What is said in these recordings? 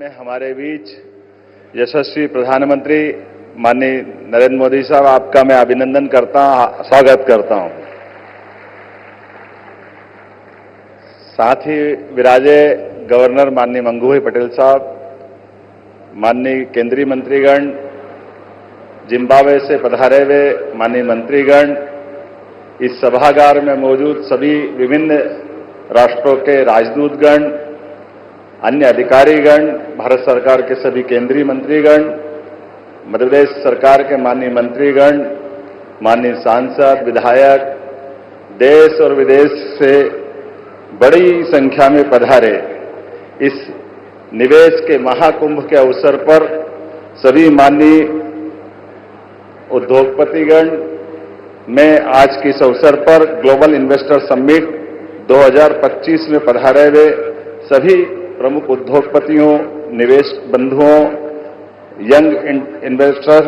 में हमारे बीच यशस्वी प्रधानमंत्री माननीय नरेंद्र मोदी साहब, आपका मैं अभिनंदन करता हूं, स्वागत करता हूं। साथ ही विराजे गवर्नर माननीय मंगूभाई पटेल साहब, माननीय केंद्रीय मंत्रीगण, जिम्बाब्वे से पधारे हुए माननीय मंत्रीगण, इस सभागार में मौजूद सभी विभिन्न राष्ट्रों के राजदूतगण, अन्य अधिकारीगण, भारत सरकार के सभी केंद्रीय मंत्रीगण, मध्य प्रदेश सरकार के माननीय मंत्रीगण, माननीय सांसद, विधायक, देश और विदेश से बड़ी संख्या में पधारे इस निवेश के महाकुंभ के अवसर पर सभी माननीय उद्योगपतिगण, मैं आज के इस अवसर पर ग्लोबल इन्वेस्टर समिट 2025 में पधारे हुए सभी प्रमुख उद्योगपतियों, निवेश बंधुओं, यंग इन्वेस्टर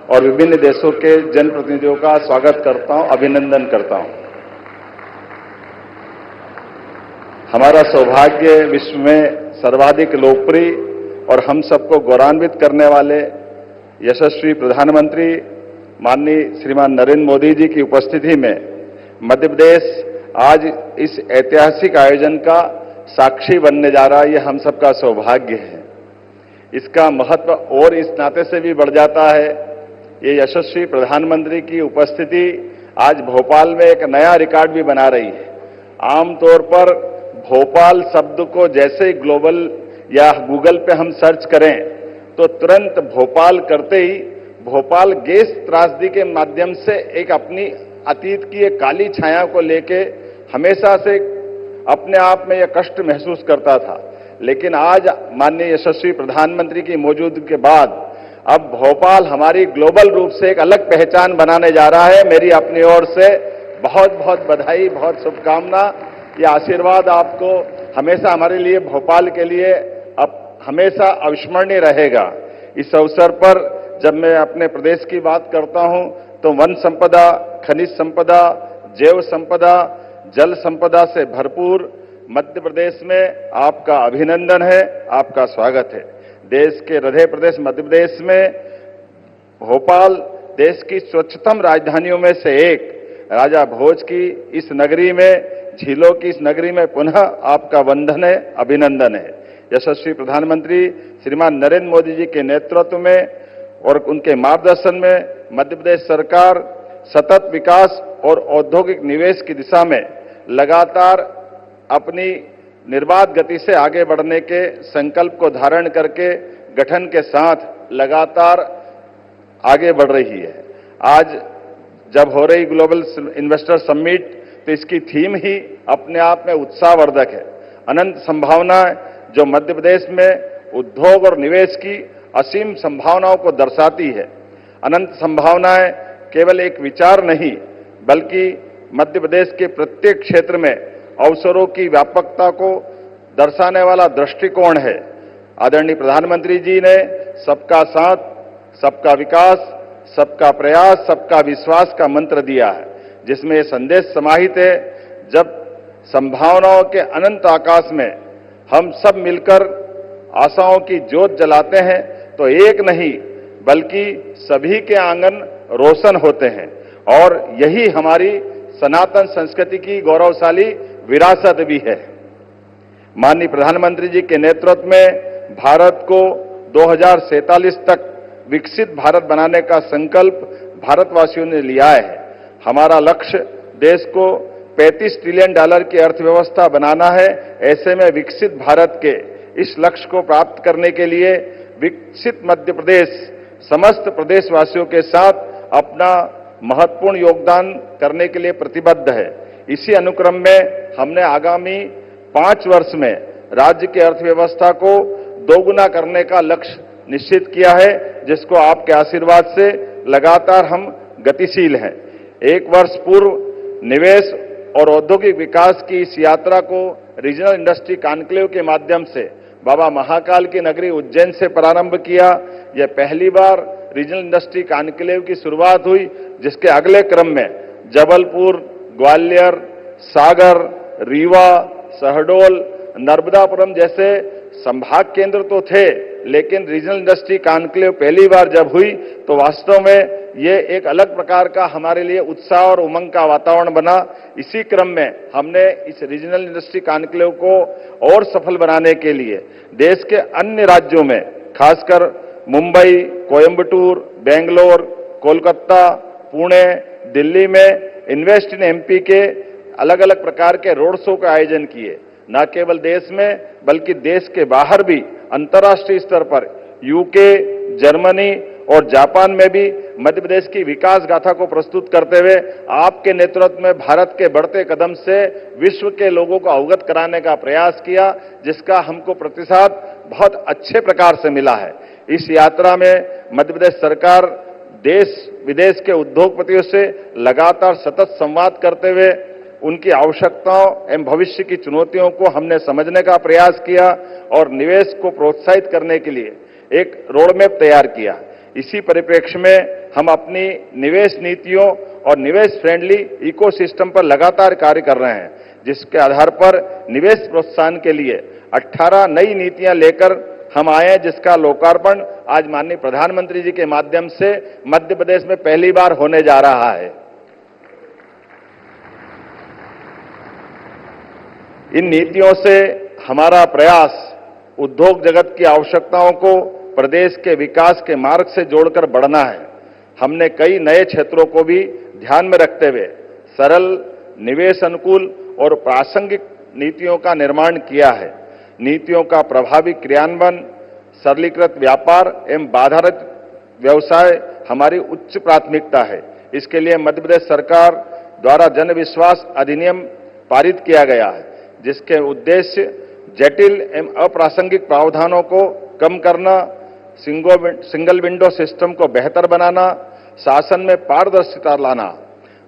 और विभिन्न देशों के जनप्रतिनिधियों का स्वागत करता हूं, अभिनंदन करता हूं। हमारा सौभाग्य विश्व में सर्वाधिक लोकप्रिय और हम सबको गौरवान्वित करने वाले यशस्वी प्रधानमंत्री माननीय श्रीमान नरेंद्र मोदी जी की उपस्थिति में मध्य प्रदेश आज इस ऐतिहासिक आयोजन का साक्षी बनने जा रहा है। यह हम सबका सौभाग्य है। इसका महत्व और इस नाते से भी बढ़ जाता है, ये यशस्वी प्रधानमंत्री की उपस्थिति आज भोपाल में एक नया रिकॉर्ड भी बना रही है। आमतौर पर भोपाल शब्द को जैसे ही ग्लोबल या गूगल पे हम सर्च करें तो तुरंत भोपाल करते ही भोपाल गैस त्रासदी के माध्यम से एक अपनी अतीत की एक काली छाया को लेके हमेशा से अपने आप में यह कष्ट महसूस करता था। लेकिन आज माननीय यशस्वी प्रधानमंत्री की मौजूदगी के बाद अब भोपाल हमारी ग्लोबल रूप से एक अलग पहचान बनाने जा रहा है। मेरी अपनी ओर से बहुत बहुत बधाई, बहुत शुभकामना। यह आशीर्वाद आपको हमेशा हमारे लिए, भोपाल के लिए अब हमेशा अविस्मरणीय रहेगा। इस अवसर पर जब मैं अपने प्रदेश की बात करता हूं तो वन संपदा, खनिज संपदा, जैव संपदा, जल संपदा से भरपूर मध्य प्रदेश में आपका अभिनंदन है, आपका स्वागत है। देश के हृदय प्रदेश मध्य प्रदेश में भोपाल देश की स्वच्छतम राजधानियों में से एक, राजा भोज की इस नगरी में, झीलों की इस नगरी में पुनः आपका वंदन है, अभिनंदन है। यशस्वी प्रधानमंत्री श्रीमान नरेंद्र मोदी जी के नेतृत्व में और उनके मार्गदर्शन में मध्य प्रदेश सरकार सतत विकास और औद्योगिक निवेश की दिशा में लगातार अपनी निर्बाध गति से आगे बढ़ने के संकल्प को धारण करके गठन के साथ लगातार आगे बढ़ रही है। आज जब हो रही ग्लोबल इन्वेस्टर समिट तो इसकी थीम ही अपने आप में उत्साहवर्धक है। अनंत संभावनाएं जो मध्य प्रदेश में उद्योग और निवेश की असीम संभावनाओं को दर्शाती है। अनंत संभावनाएं केवल एक विचार नहीं बल्कि मध्य प्रदेश के प्रत्येक क्षेत्र में अवसरों की व्यापकता को दर्शाने वाला दृष्टिकोण है। आदरणीय प्रधानमंत्री जी ने सबका साथ, सबका विकास, सबका प्रयास, सबका विश्वास का मंत्र दिया है, जिसमें यह संदेश समाहित है, जब संभावनाओं के अनंत आकाश में हम सब मिलकर आशाओं की ज्योत जलाते हैं तो एक नहीं बल्कि सभी के आंगन रोशन होते हैं। और यही हमारी सनातन संस्कृति की गौरवशाली विरासत भी है। माननीय प्रधानमंत्री जी के नेतृत्व में भारत को 2047 तक विकसित भारत बनाने का संकल्प भारतवासियों ने लिया है। हमारा लक्ष्य देश को $35 ट्रिलियन की अर्थव्यवस्था बनाना है। ऐसे में विकसित भारत के इस लक्ष्य को प्राप्त करने के लिए विकसित मध्य प्रदेश समस्त प्रदेशवासियों के साथ अपना महत्वपूर्ण योगदान करने के लिए प्रतिबद्ध है। इसी अनुक्रम में हमने आगामी 5 वर्ष में राज्य की अर्थव्यवस्था को दोगुना करने का लक्ष्य निश्चित किया है, जिसको आपके आशीर्वाद से लगातार हम गतिशील हैं। 1 वर्ष पूर्व निवेश और औद्योगिक विकास की इस यात्रा को रीजनल इंडस्ट्री कॉन्क्लेव के माध्यम से बाबा महाकाल की नगरी उज्जैन से प्रारंभ किया। यह पहली बार रीजनल इंडस्ट्री कॉन्क्लेव की शुरुआत हुई, जिसके अगले क्रम में जबलपुर, ग्वालियर, सागर, रीवा, शहडोल, नर्मदापुरम जैसे संभाग केंद्र तो थे, लेकिन रीजनल इंडस्ट्री कॉन्क्लेव पहली बार जब हुई तो वास्तव में ये एक अलग प्रकार का हमारे लिए उत्साह और उमंग का वातावरण बना। इसी क्रम में हमने इस रीजनल इंडस्ट्री कॉन्क्लेव को और सफल बनाने के लिए देश के अन्य राज्यों में, खासकर मुंबई, कोयंबटूर, बेंगलोर, कोलकाता, पुणे, दिल्ली में इन्वेस्ट इन एमपी के अलग अलग प्रकार के रोड शो का आयोजन किए। न केवल देश में बल्कि देश के बाहर भी अंतर्राष्ट्रीय स्तर पर यूके, जर्मनी और जापान में भी मध्य प्रदेश की विकास गाथा को प्रस्तुत करते हुए आपके नेतृत्व में भारत के बढ़ते कदम से विश्व के लोगों को अवगत कराने का प्रयास किया, जिसका हमको प्रतिसाद बहुत अच्छे प्रकार से मिला है। इस यात्रा में मध्य प्रदेश सरकार देश विदेश के उद्योगपतियों से लगातार सतत संवाद करते हुए उनकी आवश्यकताओं एवं भविष्य की चुनौतियों को हमने समझने का प्रयास किया और निवेश को प्रोत्साहित करने के लिए एक रोडमैप तैयार किया। इसी परिप्रेक्ष्य में हम अपनी निवेश नीतियों और निवेश फ्रेंडली इकोसिस्टम पर लगातार कार्य कर रहे हैं, जिसके आधार पर निवेश प्रोत्साहन के लिए 18 नई नीतियां लेकर हम आए हैं, जिसका लोकार्पण आज माननीय प्रधानमंत्री जी के माध्यम से मध्य प्रदेश में पहली बार होने जा रहा है। इन नीतियों से हमारा प्रयास उद्योग जगत की आवश्यकताओं को प्रदेश के विकास के मार्ग से जोड़कर बढ़ना है। हमने कई नए क्षेत्रों को भी ध्यान में रखते हुए सरल, निवेश अनुकूल और प्रासंगिक नीतियों का निर्माण किया है। नीतियों का प्रभावी क्रियान्वयन, सरलीकृत व्यापार एवं बाधारहित व्यवसाय हमारी उच्च प्राथमिकता है। इसके लिए मध्य प्रदेश सरकार द्वारा जन विश्वास अधिनियम पारित किया गया है, जिसके उद्देश्य जटिल एवं अप्रासंगिक प्रावधानों को कम करना, सिंगल विंडो सिस्टम को बेहतर बनाना, शासन में पारदर्शिता लाना।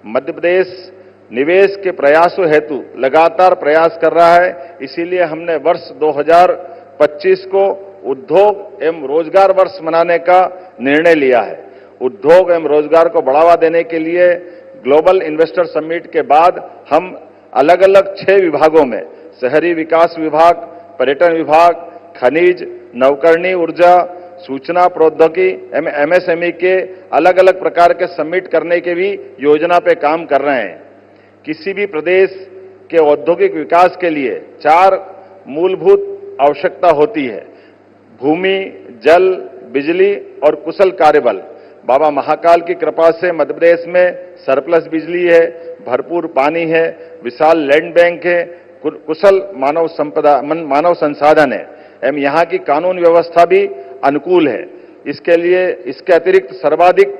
मध्य प्रदेश निवेश के प्रयासों हेतु लगातार प्रयास कर रहा है। इसीलिए हमने वर्ष 2025 को उद्योग एवं रोजगार वर्ष मनाने का निर्णय लिया है। उद्योग एवं रोजगार को बढ़ावा देने के लिए ग्लोबल इन्वेस्टर समिट के बाद हम अलग अलग 6 विभागों में शहरी विकास विभाग, पर्यटन विभाग, खनिज, नवकरणीय ऊर्जा, सूचना प्रौद्योगिकी एवं एमएसएमई के अलग अलग प्रकार के समिट करने के भी योजना पे काम कर रहे हैं। किसी भी प्रदेश के औद्योगिक विकास के लिए 4 मूलभूत आवश्यकता होती है: भूमि, जल, बिजली और कुशल कार्यबल। बाबा महाकाल की कृपा से मध्य प्रदेश में सरप्लस बिजली है, भरपूर पानी है, विशाल लैंड बैंक है, कुशल मानव संसाधन है एवं यहाँ की कानून व्यवस्था भी अनुकूल है। इसके लिए इसके अतिरिक्त सर्वाधिक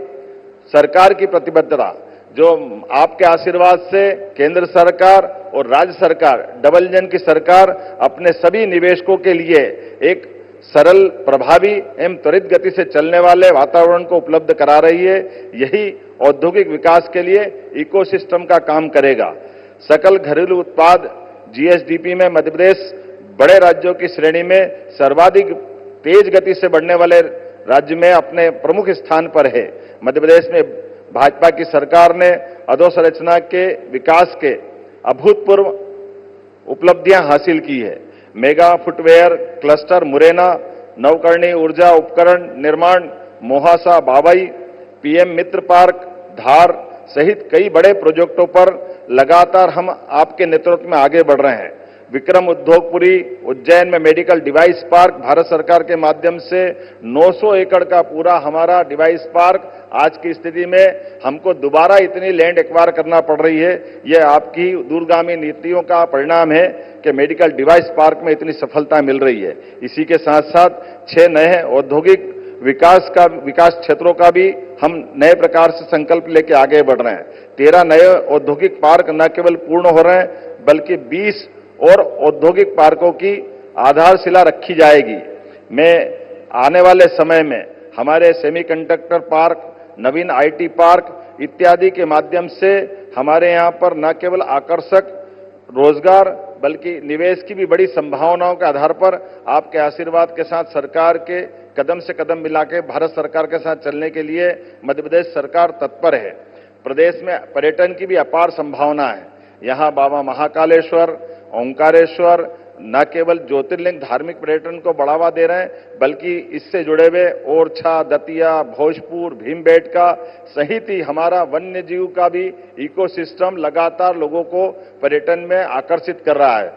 सरकार की प्रतिबद्धता, जो आपके आशीर्वाद से केंद्र सरकार और राज्य सरकार, डबल इंजन की सरकार अपने सभी निवेशकों के लिए एक सरल, प्रभावी एवं त्वरित गति से चलने वाले वातावरण को उपलब्ध करा रही है। यही औद्योगिक विकास के लिए इकोसिस्टम का काम करेगा। सकल घरेलू उत्पाद जीएसडीपी में मध्य प्रदेश बड़े राज्यों की श्रेणी में सर्वाधिक तेज गति से बढ़ने वाले राज्य में अपने प्रमुख स्थान पर है। मध्य प्रदेश में भाजपा की सरकार ने अधोसंरचना के विकास के अभूतपूर्व उपलब्धियां हासिल की है। मेगा फुटवेयर क्लस्टर मुरैना, नवकरणीय ऊर्जा उपकरण निर्माण मोहासा बाबई, पीएम मित्र पार्क धार सहित कई बड़े प्रोजेक्टों पर लगातार हम आपके नेतृत्व में आगे बढ़ रहे हैं। विक्रम उद्योगपुरी उज्जैन में मेडिकल डिवाइस पार्क भारत सरकार के माध्यम से 900 एकड़ का पूरा हमारा डिवाइस पार्क, आज की स्थिति में हमको दोबारा इतनी लैंड एक्वायर करना पड़ रही है। यह आपकी दूरगामी नीतियों का परिणाम है कि मेडिकल डिवाइस पार्क में इतनी सफलता मिल रही है। इसी के साथ साथ 6 नए औद्योगिक विकास क्षेत्रों का भी हम नए प्रकार से संकल्प लेके आगे बढ़ रहे हैं। 13 नए औद्योगिक पार्क न केवल पूर्ण हो रहे हैं, बल्कि 20 और औद्योगिक पार्कों की आधारशिला रखी जाएगी। मैं आने वाले समय में हमारे semiconductor park, Naveen IT park इत्यादि के माध्यम से हमारे यहाँ पर न केवल आकर्षक रोजगार बल्कि निवेश की भी बड़ी संभावनाओं के आधार पर आपके आशीर्वाद के साथ सरकार के कदम से कदम मिला के भारत सरकार के साथ चलने के लिए मध्य प्रदेश सरकार तत्पर है। प्रदेश में पर्यटन की भी अपार संभावना है। यहाँ बाबा महाकालेश्वर, ओंकारेश्वर, न केवल ज्योतिर्लिंग धार्मिक पर्यटन को बढ़ावा दे रहे हैं, बल्कि इससे जुड़े हुए ओरछा, दतिया, भोजपुर, भीमबेटका सहित ही हमारा वन्य जीव का भी इकोसिस्टम लगातार लोगों को पर्यटन में आकर्षित कर रहा है।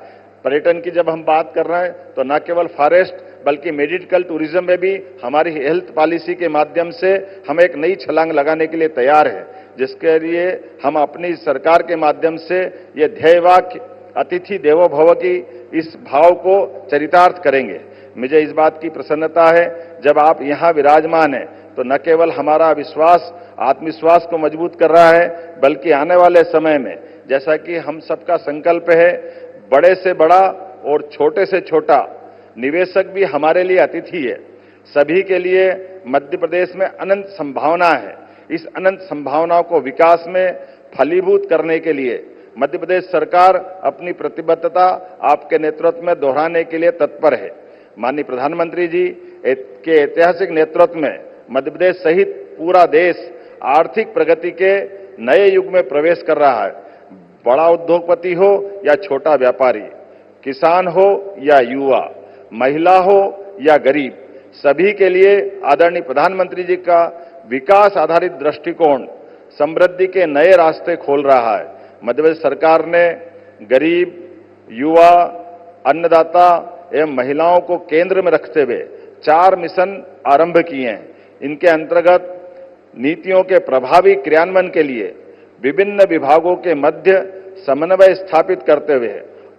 पर्यटन की जब हम बात कर रहे हैं तो न केवल फॉरेस्ट बल्कि मेडिकल टूरिज्म में भी हमारी हेल्थ पॉलिसी के माध्यम से हम एक नई छलांग लगाने के लिए तैयार है, जिसके लिए हम अपनी सरकार के माध्यम से ये ध्येय वाक्य अतिथि देवो भव की इस भाव को चरितार्थ करेंगे। मुझे इस बात की प्रसन्नता है जब आप यहाँ विराजमान हैं तो न केवल हमारा विश्वास आत्मविश्वास को मजबूत कर रहा है, बल्कि आने वाले समय में जैसा कि हम सबका संकल्प है, बड़े से बड़ा और छोटे से छोटा निवेशक भी हमारे लिए अतिथि है। सभी के लिए मध्य प्रदेश में अनंत संभावना है। इस अनंत संभावनाओं को विकास में फलीभूत करने के लिए मध्य प्रदेश सरकार अपनी प्रतिबद्धता आपके नेतृत्व में दोहराने के लिए तत्पर है। माननीय प्रधानमंत्री जी के ऐतिहासिक नेतृत्व में मध्य प्रदेश सहित पूरा देश आर्थिक प्रगति के नए युग में प्रवेश कर रहा है। बड़ा उद्योगपति हो या छोटा व्यापारी, किसान हो या युवा, महिला हो या गरीब, सभी के लिए आदरणीय प्रधानमंत्री जी का विकास आधारित दृष्टिकोण समृद्धि के नए रास्ते खोल रहा है। मध्य प्रदेश सरकार ने गरीब, युवा, अन्नदाता एवं महिलाओं को केंद्र में रखते हुए 4 मिशन आरंभ किए हैं। इनके अंतर्गत नीतियों के प्रभावी क्रियान्वयन के लिए विभिन्न विभागों के मध्य समन्वय स्थापित करते हुए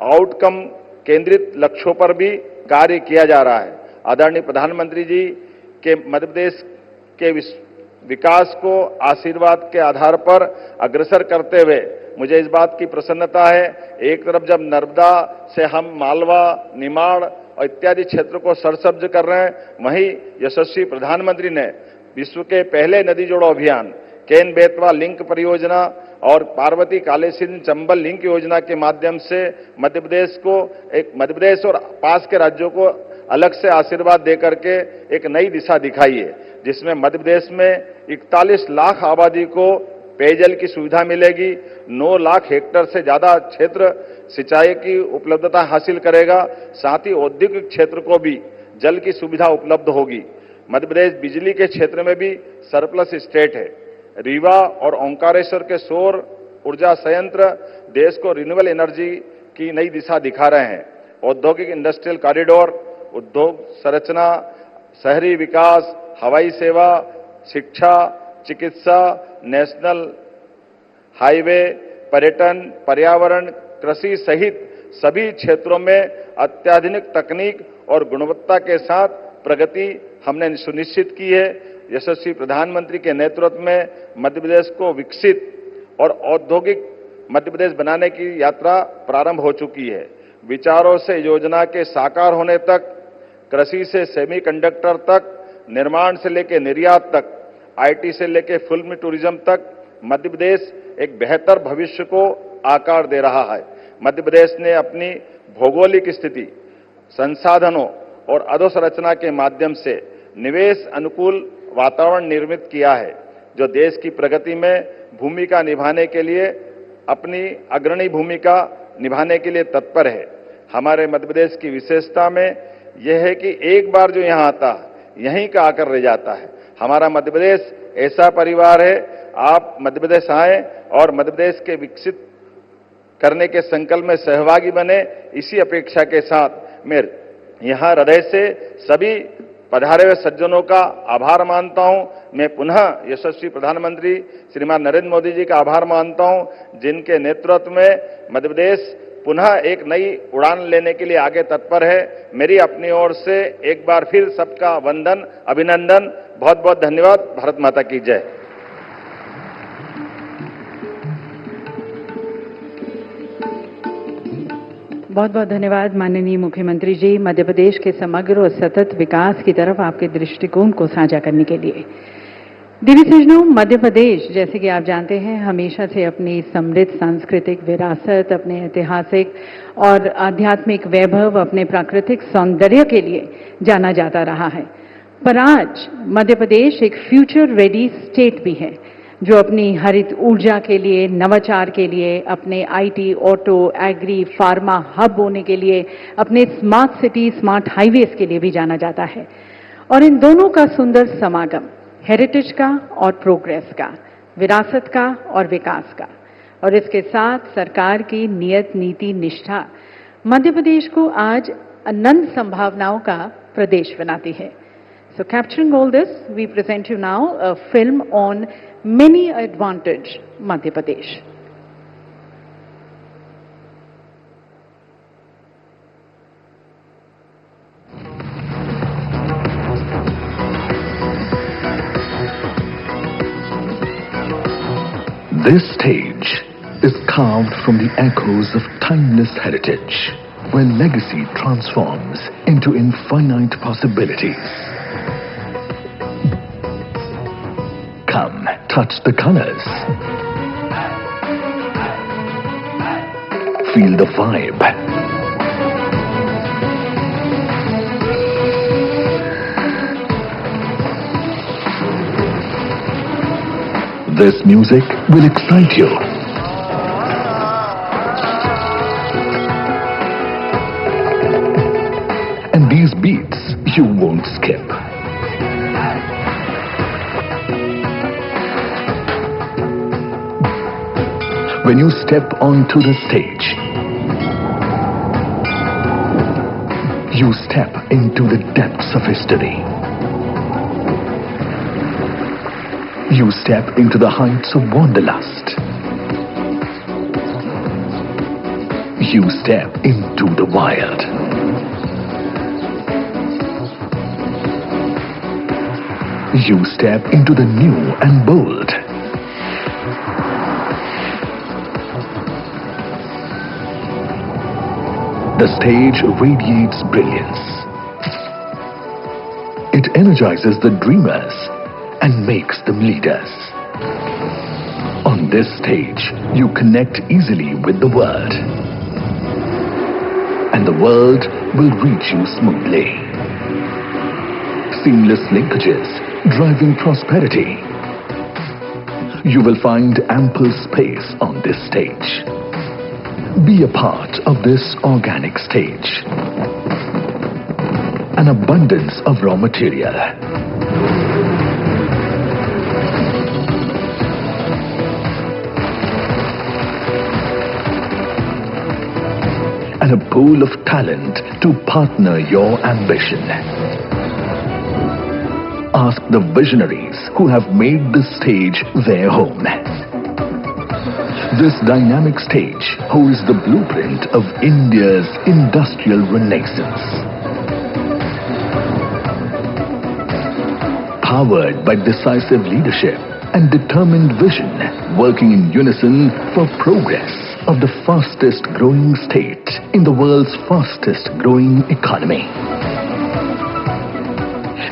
आउटकम केंद्रित लक्ष्यों पर भी कार्य किया जा रहा है। आदरणीय प्रधानमंत्री जी के मध्य प्रदेश के विकास को आशीर्वाद के आधार पर अग्रसर करते हुए मुझे इस बात की प्रसन्नता है, एक तरफ जब नर्मदा से हम मालवा, निमाड़ और इत्यादि क्षेत्र को सरसब्ज कर रहे हैं, वहीं यशस्वी प्रधानमंत्री ने विश्व के पहले नदी जोड़ो अभियान केन बेतवा लिंक परियोजना और पार्वती कालेसिन चंबल लिंक योजना के माध्यम से मध्य प्रदेश और पास के राज्यों को अलग से आशीर्वाद देकर के एक नई दिशा दिखाई है, जिसमें मध्य प्रदेश में 41 लाख आबादी को पेयजल की सुविधा मिलेगी, 9 लाख हेक्टेयर से ज्यादा क्षेत्र सिंचाई की उपलब्धता हासिल करेगा, साथ ही औद्योगिक क्षेत्र को भी जल की सुविधा उपलब्ध होगी। मध्य प्रदेश बिजली के क्षेत्र में भी सरप्लस स्टेट है। रीवा और ओंकारेश्वर के सौर ऊर्जा संयंत्र देश को रिन्यूएबल एनर्जी की नई दिशा दिखा रहे हैं। औद्योगिक इंडस्ट्रियल कॉरिडोर, उद्योग संरचना, शहरी विकास, हवाई सेवा, शिक्षा, चिकित्सा, नेशनल हाईवे, पर्यटन, पर्यावरण, कृषि सहित सभी क्षेत्रों में अत्याधुनिक तकनीक और गुणवत्ता के साथ प्रगति हमने सुनिश्चित की है। यशस्वी प्रधानमंत्री के नेतृत्व में मध्य प्रदेश को विकसित और औद्योगिक मध्य प्रदेश बनाने की यात्रा प्रारंभ हो चुकी है। विचारों से योजना के साकार होने तक, कृषि से सेमीकंडक्टर तक, निर्माण से लेकर निर्यात तक, आईटी से लेकर फिल्म टूरिज्म तक मध्य प्रदेश एक बेहतर भविष्य को आकार दे रहा है। मध्य प्रदेश ने अपनी भौगोलिक स्थिति, संसाधनों और अधोसंरचना के माध्यम से निवेश अनुकूल वातावरण निर्मित किया है, जो देश की प्रगति में भूमिका निभाने के लिए अपनी अग्रणी भूमिका निभाने के लिए तत्पर है। हमारे मध्य प्रदेश की विशेषता में यह है कि एक बार जो यहाँ आता है यहीं का आकर रह जाता है। हमारा मध्य प्रदेश ऐसा परिवार है, आप मध्य प्रदेश आए और मध्य प्रदेश के विकसित करने के संकल्प में सहभागी बने, इसी अपेक्षा के साथ मैं यहाँ हृदय से सभी पधारे हुए सज्जनों का आभार मानता हूं। मैं पुनः यशस्वी प्रधानमंत्री श्रीमान नरेंद्र मोदी जी का आभार मानता हूं, जिनके नेतृत्व में मध्य प्रदेश पुनः एक नई उड़ान लेने के लिए आगे तत्पर है। मेरी अपनी ओर से एक बार फिर सबका वंदन, अभिनंदन, बहुत बहुत धन्यवाद। भारत माता की जय। बहुत बहुत धन्यवाद माननीय मुख्यमंत्री जी, मध्य प्रदेश के समग्र और सतत विकास की तरफ आपके दृष्टिकोण को साझा करने के लिए। दिव्य मध्य प्रदेश, जैसे कि आप जानते हैं, हमेशा से अपनी समृद्ध सांस्कृतिक विरासत, अपने ऐतिहासिक और आध्यात्मिक वैभव, अपने प्राकृतिक सौंदर्य के लिए जाना जाता रहा है। पर आज मध्य प्रदेश एक फ्यूचर रेडी स्टेट भी है। जो अपनी हरित ऊर्जा के लिए, नवाचार के लिए, अपने IT, auto, agri, pharma hub होने के लिए, अपने स्मार्ट सिटी, स्मार्ट हाईवेज के लिए भी जाना जाता है। और इन दोनों का सुंदर समागम, हेरिटेज का और प्रोग्रेस का, विरासत का और विकास का, और इसके साथ सरकार की नियत नीति निष्ठा मध्य प्रदेश को आज अनंत संभावनाओं का प्रदेश बनाती है। So capturing all this, we present you now a film on many advantage Madhya Pradesh. This stage is carved from the echoes of timeless heritage, where legacy transforms into infinite possibilities. Come, touch the colors. Feel the vibe. This music will excite you. And these beats you won't skip. When you step onto the stage, you step into the depths of history. You step into the heights of wanderlust. You step into the wild. You step into the new and bold. The stage radiates brilliance. It energizes the dreamers and makes them leaders. On this stage, you connect easily with the world. And the world will reach you smoothly. Seamless linkages, driving prosperity. You will find ample space on this stage. Be a part of this organic stage. An abundance of raw material. And a pool of talent to partner your ambition. Ask the visionaries who have made this stage their home. This dynamic stage holds the blueprint of India's industrial renaissance. Powered by decisive leadership and determined vision, working in unison for progress of the fastest growing state in the world's fastest growing economy.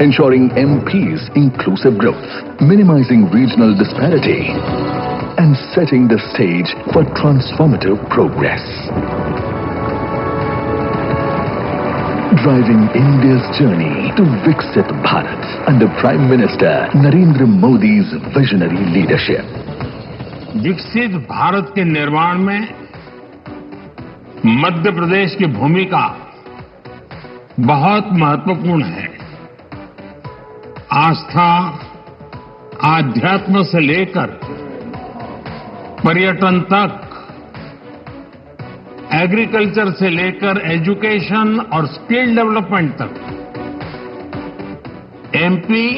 Ensuring MP's inclusive growth, minimizing regional disparity, and setting the stage for transformative progress. Driving India's journey to Viksit Bharat under Prime Minister Narendra Modi's visionary leadership. विकसित भारत के निर्माण में मध्य प्रदेश की भूमिका बहुत महत्वपूर्ण है। आस्था, आध्यात्म से लेकर पर्यटन तक, एग्रीकल्चर से लेकर एजुकेशन और स्किल डेवलपमेंट तक, एमपी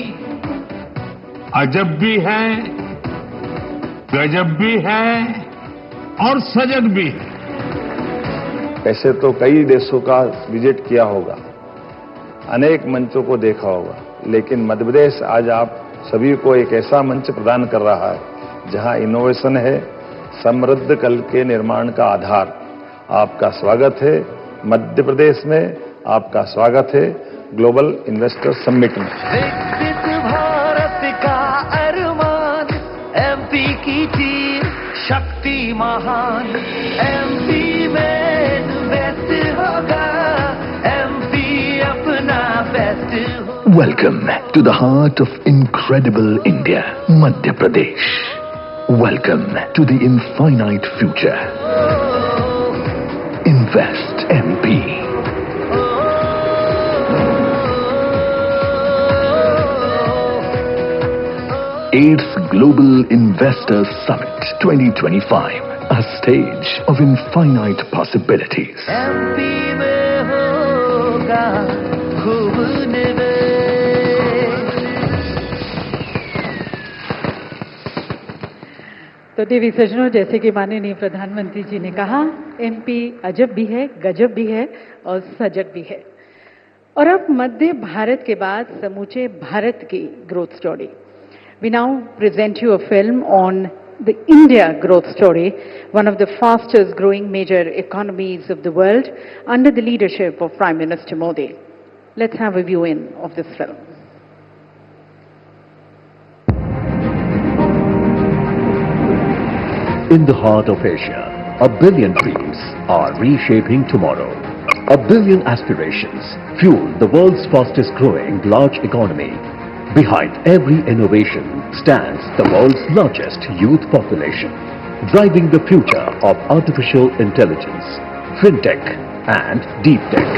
अजब भी है, गजब भी है और सजग भी है। ऐसे तो कई देशों का विजिट किया होगा, अनेक मंचों को देखा होगा, लेकिन मध्य प्रदेश आज आप सभी को एक ऐसा मंच प्रदान कर रहा है जहां इनोवेशन है, समृद्ध कल के निर्माण का आधार। आपका स्वागत है मध्य प्रदेश में, आपका स्वागत है ग्लोबल इन्वेस्टर समिट में। विकसित भारत का अरमान, एमपी की तीर शक्ति महान, एमपी में इन्वेस्ट होगा, एमपी अपना बेस्ट होगा। Welcome to the heart of incredible India, Madhya Pradesh. Welcome to the infinite future. Invest MP. 8th Global Investors Summit 2025, a stage of infinite possibilities. MP में होगा खूब निवेश। तो देवी सज्जनों, जैसे कि माननीय प्रधानमंत्री जी ने कहा, एमपी अजब भी है, गजब भी है और सजग भी है। और अब मध्य भारत के बाद समूचे भारत की growth story. We now present you a film on the India growth story, one of the fastest growing major economies of the world, under the leadership of Prime Minister Modi. Let's have a view in of this film. In the heart of Asia, a billion dreams are reshaping tomorrow. A billion aspirations fuel the world's fastest growing large economy. Behind every innovation stands the world's largest youth population, driving the future of artificial intelligence, fintech and deep tech,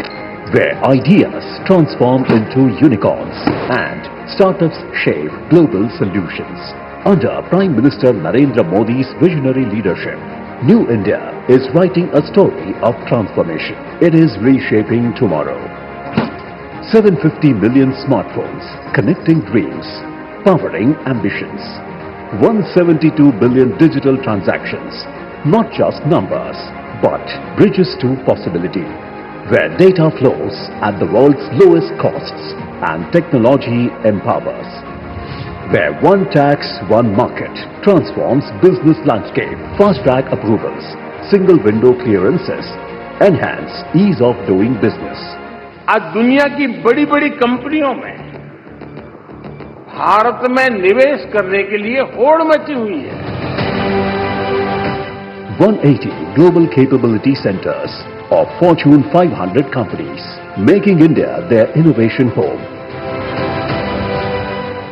where ideas transform into unicorns and startups shape global solutions. Under Prime Minister Narendra Modi's visionary leadership, New India is writing a story of transformation. It is reshaping tomorrow. 750 million smartphones connecting dreams, powering ambitions. 172 billion digital transactions, not just numbers, but bridges to possibility, where data flows at the world's lowest costs and technology empowers. Where one tax, one market transforms business landscape, fast-track approvals, single window clearances, enhance ease of doing business. आज दुनिया की बड़ी बड़ी कंपनियों में भारत में निवेश करने के लिए होड़ मची हुई है। 180 global capability centers of Fortune 500 companies, making India their innovation home.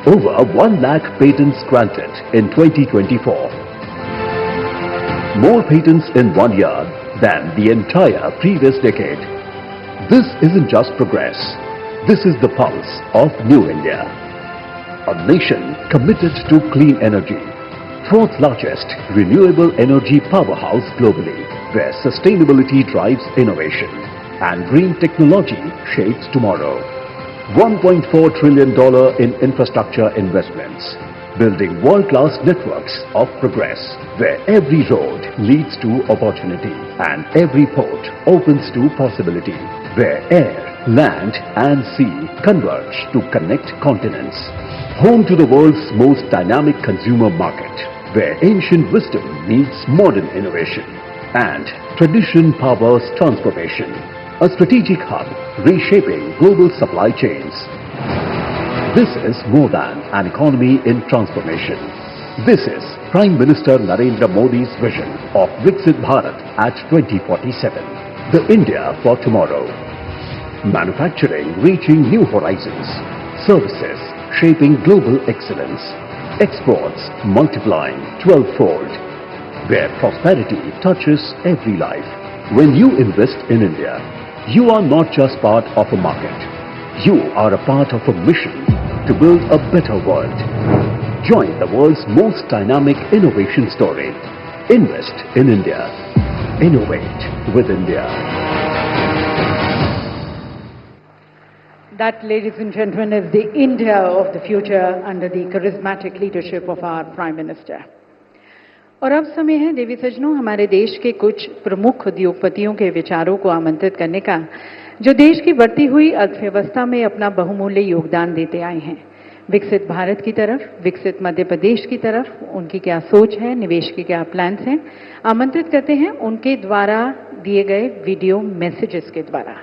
Over 1 lakh patents granted in 2024. More patents in 1 year than the entire previous decade. This isn't just progress. This is the pulse of New India. A nation committed to clean energy. 4th largest renewable energy powerhouse globally, where sustainability drives innovation and green technology shapes tomorrow. $1.4 trillion in infrastructure investments, building world-class networks of progress, where every road leads to opportunity and every port opens to possibility, where air, land and sea converge to connect continents. Home to the world's most dynamic consumer market, where ancient wisdom meets modern innovation and tradition powers transformation. A strategic hub reshaping global supply chains. This is more than an economy in transformation. This is Prime Minister Narendra Modi's vision of Viksit Bharat at 2047. The India for tomorrow. Manufacturing reaching new horizons. Services shaping global excellence. Exports multiplying 12-fold. Where prosperity touches every life. When you invest in India, you are not just part of a market. You are a part of a mission to build a better world. Join the world's most dynamic innovation story. Invest in India. Innovate with India. That, ladies and gentlemen, is the India of the future under the charismatic leadership of our Prime Minister. और अब समय है देवी सज्जनों, हमारे देश के कुछ प्रमुख उद्योगपतियों के विचारों को आमंत्रित करने का, जो देश की बढ़ती हुई अर्थव्यवस्था में अपना बहुमूल्य योगदान देते आए हैं। विकसित भारत की तरफ, विकसित मध्य प्रदेश की तरफ उनकी क्या सोच है, निवेश के क्या प्लान्स हैं, आमंत्रित करते हैं उनके द्वारा दिए गए वीडियो मैसेजेस के द्वारा।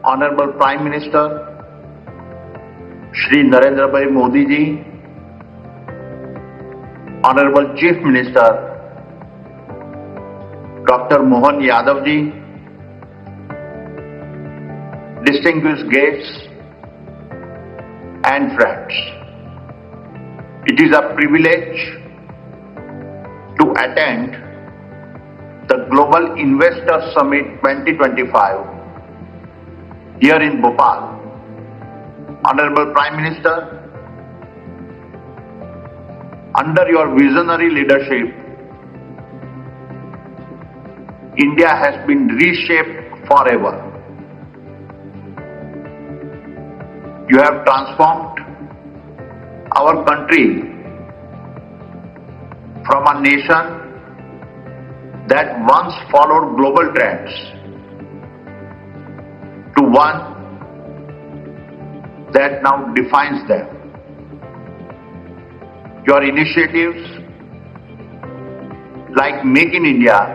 Honorable Prime Minister Shri Narendra Bhai Modi ji, Honorable Chief Minister Dr. Mohan Yadav ji, distinguished guests and friends. It is a privilege to attend the Global Investor Summit 2025 here in Bhopal. Honorable Prime Minister, under your visionary leadership, India has been reshaped forever. You have transformed our country from a nation that once followed global trends to one that now defines them. Your initiatives like Make in India,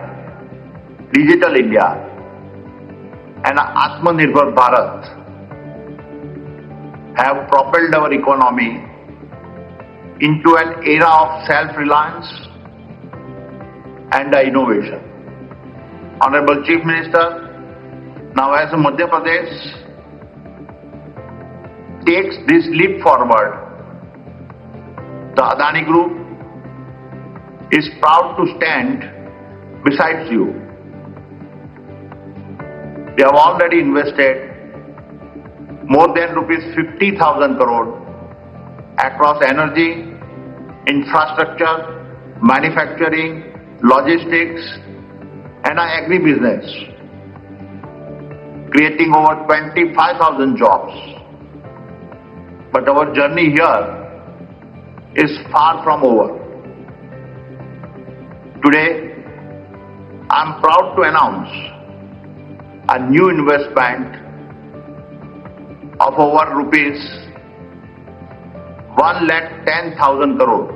Digital India and Atmanirbhar Bharat have propelled our economy into an era of self-reliance and innovation. Honorable Chief Minister, now as Madhya Pradesh takes this leap forward, the Adani Group is proud to stand beside you. They have already invested more than rupees 50,000 crore across energy, infrastructure, manufacturing, logistics and agri-business, creating over 25,000 jobs. But our journey here is far from over. Today, I am proud to announce a new investment of over rupees 1,10,000 crore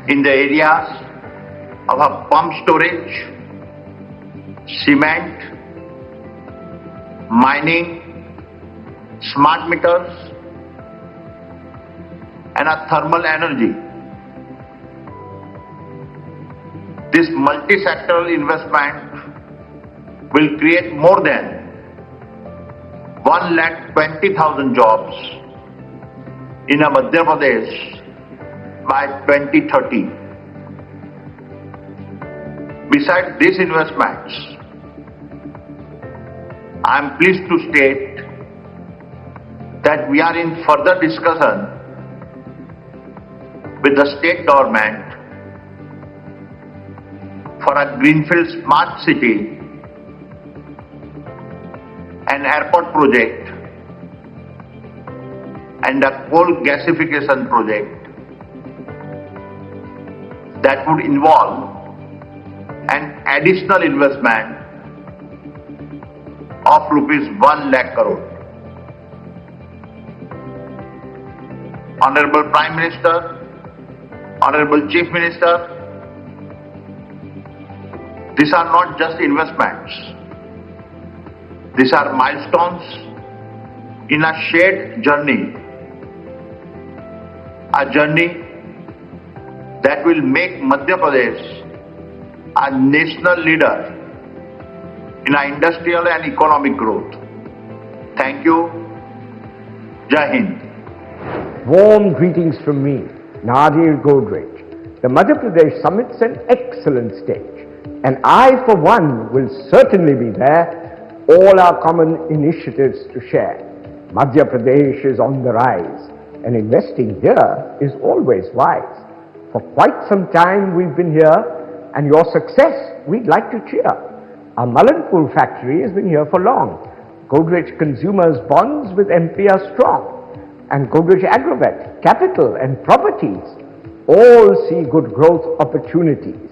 in the areas of a pump storage, cement, mining, smart meters and a thermal energy. This multi-sectoral investment will create more than 1,20,000 jobs in Madhya Pradesh by 2030. Besides these investments, I am pleased to state that we are in further discussion with the state government for a greenfield smart city and airport project and a coal gasification project that would involve an additional investment of rupees 1 lakh crore. Honorable Prime Minister, Honorable Chief Minister, these are not just investments. These are milestones in a shared journey. A journey that will make Madhya Pradesh a national leader in our industrial and economic growth. Thank you. Jai Hind. Warm greetings from me, Nadir Godrej. The Madhya Pradesh Summit's an excellent stage, and I, for one, will certainly be there, all our common initiatives to share. Madhya Pradesh is on the rise, and investing here is always wise. For quite some time we've been here, and your success we'd like to cheer. Our Mullanpur factory has been here for long. Godrej Consumers bonds with MP are strong. And Godrej Agrovet, capital and properties all see good growth opportunities.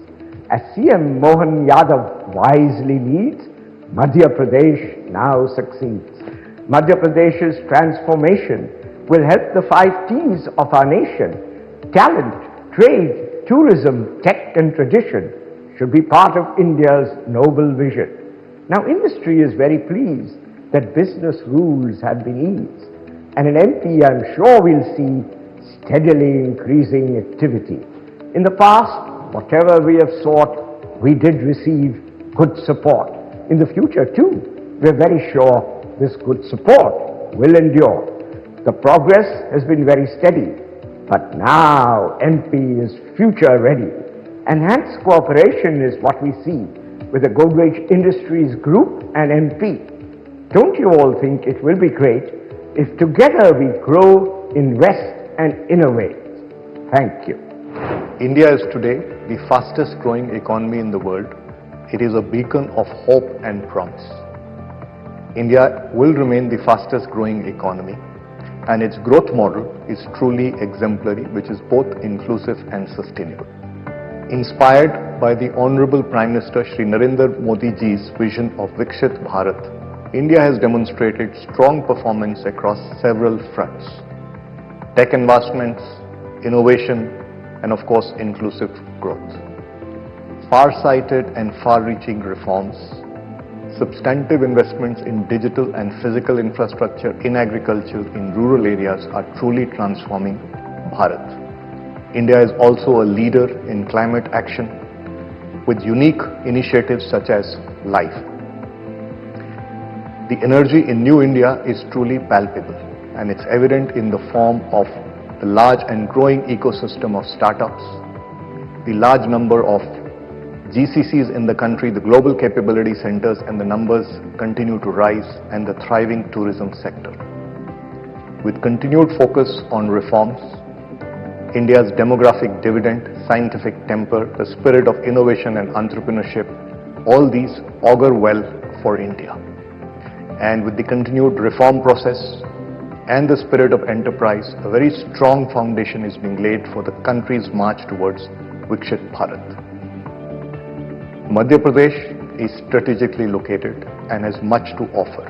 As CM Mohan Yadav wisely leads, Madhya Pradesh now succeeds. Madhya Pradesh's transformation will help the 5 T's of our nation. Talent, trade, tourism, tech and tradition should be part of India's noble vision. Now industry is very pleased that business rules have been eased. And in MP, I'm sure we'll see steadily increasing activity. In the past, whatever we have sought, we did receive good support. In the future too, we're very sure this good support will endure. The progress has been very steady, but now MP is future ready. Enhanced cooperation is what we see with the Godrej Industries Group and MP. Don't you all think it will be great if together we grow, invest and innovate? Thank you. India is today the fastest growing economy in the world. It is a beacon of hope and promise. India will remain the fastest growing economy, and its growth model is truly exemplary, which is both inclusive and sustainable. Inspired by the Honorable Prime Minister Shri Narendra Modi ji's vision of Viksit Bharat, India has demonstrated strong performance across several fronts: tech investments, innovation, and of course inclusive growth. Far-sighted and far-reaching reforms, substantive investments in digital and physical infrastructure in agriculture in rural areas are truly transforming Bharat. India is also a leader in climate action with unique initiatives such as LIFE. The energy in New India is truly palpable, and it's evident in the form of the large and growing ecosystem of startups, the large number of GCCs in the country, the global capability centers, and the numbers continue to rise, and the thriving tourism sector. With continued focus on reforms, India's demographic dividend, scientific temper, the spirit of innovation and entrepreneurship, all these augur well for India. And with the continued reform process and the spirit of enterprise, a very strong foundation is being laid for the country's march towards Viksit Bharat. Madhya Pradesh is strategically located and has much to offer.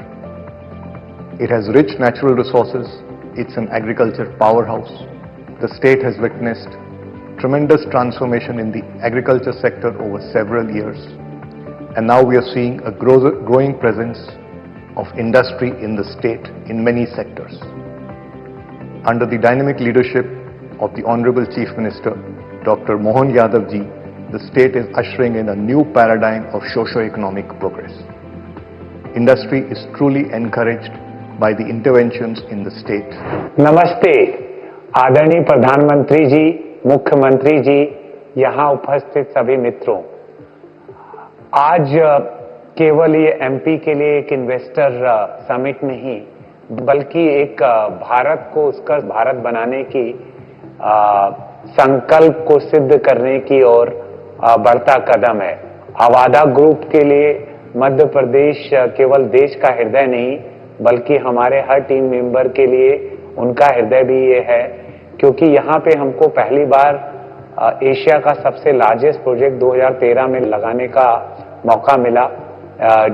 It has rich natural resources. It's an agriculture powerhouse. The state has witnessed tremendous transformation in the agriculture sector over several years, and now we are seeing a growing presence of industry in the state in many sectors. Under the dynamic leadership of the Honorable Chief Minister, Dr. Mohan Yadav ji, the state is ushering in a new paradigm of socio-economic progress. Industry is truly encouraged by the interventions in the state. नमस्ते आदरणीय प्रधानमंत्री जी, मुख्यमंत्री जी, यहाँ उपस्थित सभी मित्रों। आज केवल ये एमपी के लिए एक इन्वेस्टर समिट नहीं, बल्कि एक भारत को उसका भारत बनाने की संकल्प को सिद्ध करने की ओर बढ़ता कदम है। अवादा ग्रुप के लिए मध्य प्रदेश केवल देश का हृदय नहीं, बल्कि हमारे हर टीम मेंबर के लिए उनका हृदय भी ये है, क्योंकि यहाँ पे हमको पहली बार एशिया का सबसे लार्जेस्ट प्रोजेक्ट 2013 में लगाने का मौका मिला,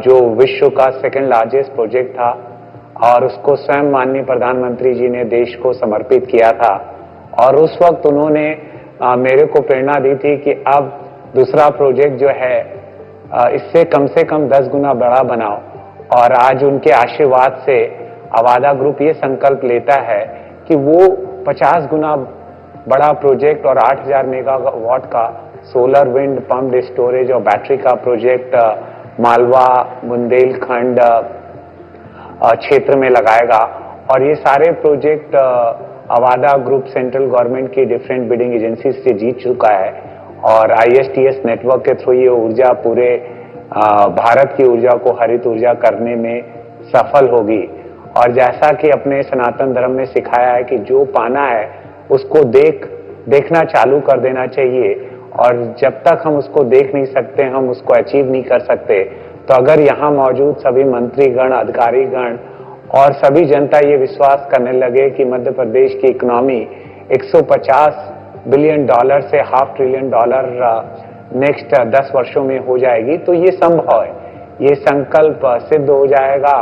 जो विश्व का सेकंड लार्जेस्ट प्रोजेक्ट था, और उसको स्वयं माननीय प्रधानमंत्री जी ने देश को समर्पित किया था। और उस वक्त उन्होंने मेरे को प्रेरणा दी थी कि अब दूसरा प्रोजेक्ट जो है इससे कम से कम 10 गुना बड़ा बनाओ। और आज उनके आशीर्वाद से अवादा ग्रुप ये संकल्प लेता है कि वो 50 गुना बड़ा प्रोजेक्ट और 8000 मेगावाट का सोलर विंड पम्प्ड स्टोरेज और बैटरी का प्रोजेक्ट मालवा बुंदेलखंड क्षेत्र में लगाएगा। और ये सारे project Avaada group central government की डिफरेंट बिडिंग एजेंसी से जीत चुका है, और ISTS नेटवर्क के थ्रू ये ऊर्जा पूरे भारत की ऊर्जा को हरित ऊर्जा करने में सफल होगी। और जैसा कि अपने सनातन धर्म में सिखाया है कि जो पाना है उसको देखना चालू कर देना चाहिए, और जब तक हम उसको देख नहीं सकते हम उसको अचीव नहीं कर सकते। तो अगर यहाँ मौजूद सभी मंत्रीगण, अधिकारीगण और सभी जनता ये विश्वास करने लगे कि मध्य प्रदेश की इकोनॉमी 150 बिलियन डॉलर से $500 बिलियन नेक्स्ट 10 वर्षों में हो जाएगी, तो ये संभव है, ये संकल्प सिद्ध हो जाएगा।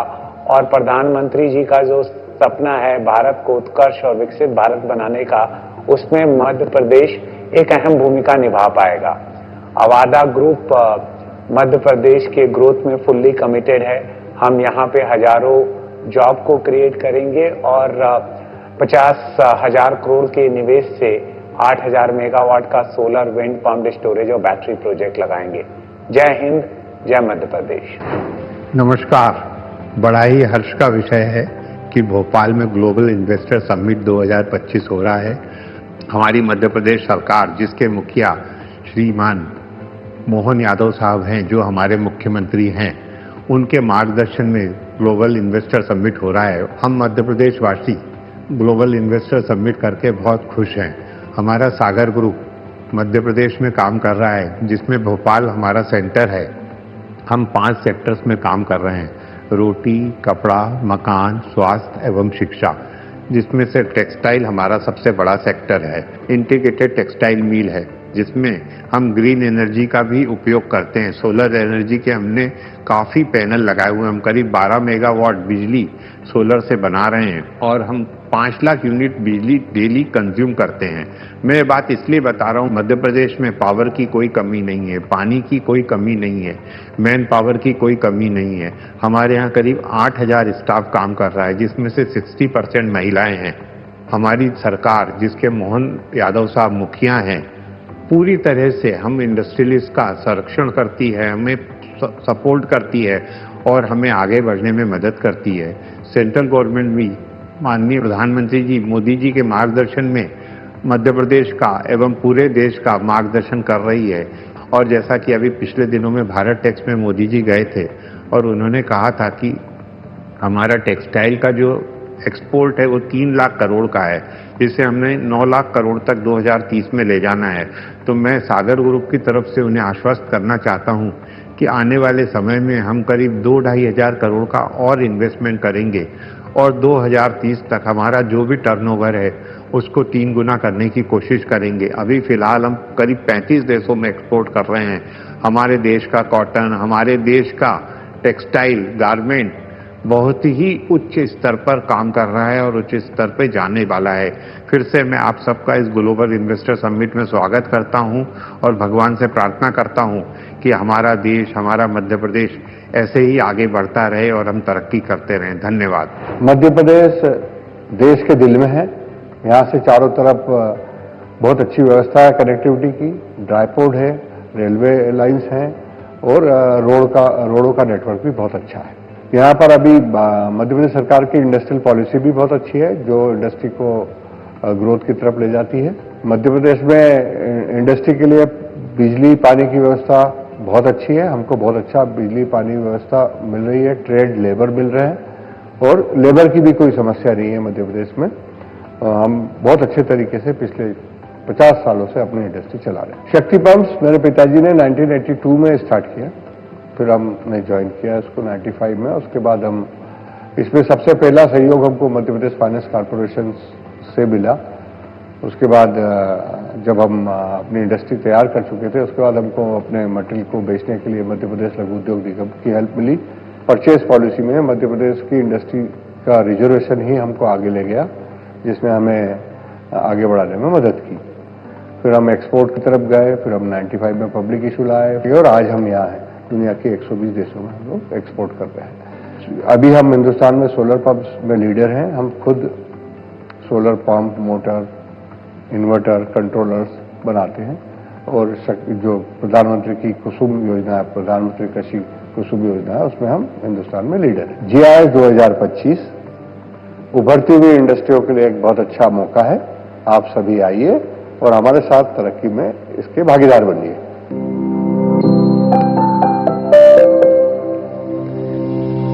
और प्रधानमंत्री जी का जो सपना है भारत को उत्कर्ष और विकसित भारत बनाने का, उसमें मध्य प्रदेश एक अहम भूमिका निभा पाएगा। अवादा ग्रुप मध्य प्रदेश के ग्रोथ में फुल्ली कमिटेड है। हम यहाँ पे हजारों जॉब को क्रिएट करेंगे और 50,000 करोड़ के निवेश से 8000 मेगावाट का सोलर विंड पम्प्ड स्टोरेज और बैटरी प्रोजेक्ट लगाएंगे। जय हिंद, जय मध्य प्रदेश। नमस्कार। बड़ा ही हर्ष का विषय है कि भोपाल में ग्लोबल इन्वेस्टर समिट 2025 हो रहा है। हमारी मध्य प्रदेश सरकार, जिसके मुखिया श्रीमान मोहन यादव साहब हैं, जो हमारे मुख्यमंत्री हैं, उनके मार्गदर्शन में ग्लोबल इन्वेस्टर समिट हो रहा है। हम मध्य प्रदेश वासी ग्लोबल इन्वेस्टर समिट करके बहुत खुश हैं। हमारा सागर ग्रुप मध्य प्रदेश में काम कर रहा है, जिसमें भोपाल हमारा सेंटर है। हम 5 सेक्टर्स में काम कर रहे हैं: रोटी, कपड़ा, मकान, स्वास्थ्य एवं शिक्षा, जिसमें से टेक्सटाइल हमारा सबसे बड़ा सेक्टर है। इंटीग्रेटेड टेक्सटाइल मिल है, जिसमें हम ग्रीन एनर्जी का भी उपयोग करते हैं। सोलर एनर्जी के हमने काफ़ी पैनल लगाए हुए हैं। हम करीब 12 मेगावाट बिजली सोलर से बना रहे हैं और हम 5 लाख यूनिट बिजली डेली कंज्यूम करते हैं। मैं ये बात इसलिए बता रहा हूँ, मध्य प्रदेश में पावर की कोई कमी नहीं है, पानी की कोई कमी नहीं है, मैन पावर की कोई कमी नहीं है। हमारे यहाँ करीब 8000 स्टाफ काम कर रहा है, जिसमें से 60% महिलाएं हैं। हमारी सरकार, जिसके मोहन यादव साहब मुखिया हैं, पूरी तरह से हम इंडस्ट्रियलिस्ट का संरक्षण करती है, हमें सपोर्ट करती है और हमें आगे बढ़ने में मदद करती है। सेंट्रल गवर्नमेंट भी माननीय प्रधानमंत्री जी मोदी जी के मार्गदर्शन में मध्य प्रदेश का एवं पूरे देश का मार्गदर्शन कर रही है। और जैसा कि अभी पिछले दिनों में भारत टेक्स में मोदी जी गए थे और उन्होंने कहा था कि हमारा टेक्सटाइल का जो एक्सपोर्ट है वो 3 लाख करोड़ का है, जिसे हमने 9 लाख करोड़ तक 2030 में ले जाना है। तो मैं सागर ग्रुप की तरफ से उन्हें आश्वस्त करना चाहता हूं कि आने वाले समय में हम करीब 2-2.5 हजार करोड़ का और इन्वेस्टमेंट करेंगे और 2030 तक हमारा जो भी टर्नओवर है उसको 3 गुना करने की कोशिश करेंगे। अभी फिलहाल हम करीब 35 देशों में एक्सपोर्ट कर रहे हैं। हमारे देश का कॉटन, हमारे देश का टेक्सटाइल, गारमेंट बहुत ही उच्च स्तर पर काम कर रहा है और उच्च स्तर पर जाने वाला है। फिर से मैं आप सबका इस ग्लोबल इन्वेस्टर समिट में स्वागत करता हूं और भगवान से प्रार्थना करता हूं कि हमारा देश, हमारा मध्य प्रदेश ऐसे ही आगे बढ़ता रहे और हम तरक्की करते रहें। धन्यवाद। मध्य प्रदेश देश के दिल में है। यहाँ से चारों तरफ बहुत अच्छी व्यवस्था है कनेक्टिविटी की। ड्राईपोर्ट है, रेलवे लाइंस हैं और रोडों का नेटवर्क भी बहुत अच्छा है। यहाँ पर अभी मध्य प्रदेश सरकार की इंडस्ट्रियल पॉलिसी भी बहुत अच्छी है, जो इंडस्ट्री को ग्रोथ की तरफ ले जाती है। मध्य प्रदेश में इंडस्ट्री के लिए बिजली पानी की व्यवस्था बहुत अच्छी है। हमको बहुत अच्छा बिजली पानी व्यवस्था मिल रही है, ट्रेड लेबर मिल रहे हैं और लेबर की भी कोई समस्या नहीं है मध्य प्रदेश में। हम बहुत अच्छे तरीके से पिछले 50 सालों से अपनी इंडस्ट्री चला रहे हैं। शक्ति पंप्स मेरे पिताजी ने 1982 में स्टार्ट किया, फिर हमने ज्वाइन किया इसको 95 में। उसके बाद हम इसमें सबसे पहला सहयोग हमको मध्य प्रदेश फाइनेंस कॉर्पोरेशन से मिला। उसके बाद जब हम अपनी इंडस्ट्री तैयार कर चुके थे, उसके बाद हमको अपने मटेरियल को बेचने के लिए मध्य प्रदेश लघु उद्योग निगम की हेल्प मिली। परचेज पॉलिसी में मध्य प्रदेश की इंडस्ट्री का रिजर्वेशन ही हमको आगे ले गया, जिसमें हमें आगे बढ़ाने में मदद की। फिर हम एक्सपोर्ट की तरफ गए, फिर हम 95 में पब्लिक इशू लाए और आज हम यहाँ हैं। दुनिया के 120 देशों में हम लोग एक्सपोर्ट कर रहे हैं। अभी हम हिंदुस्तान में सोलर पंप्स में लीडर हैं। हम खुद solar pump, motor, inverter, controllers बनाते हैं और जो प्रधानमंत्री की कुसुम योजना है, प्रधानमंत्री कृषि कुसुम योजना है, उसमें हम हिंदुस्तान में लीडर हैं। GIS 2025 उभरती हुई इंडस्ट्रियों के लिए एक बहुत अच्छा मौका है। आप सभी आइए और हमारे साथ तरक्की में इसके भागीदार बनिए।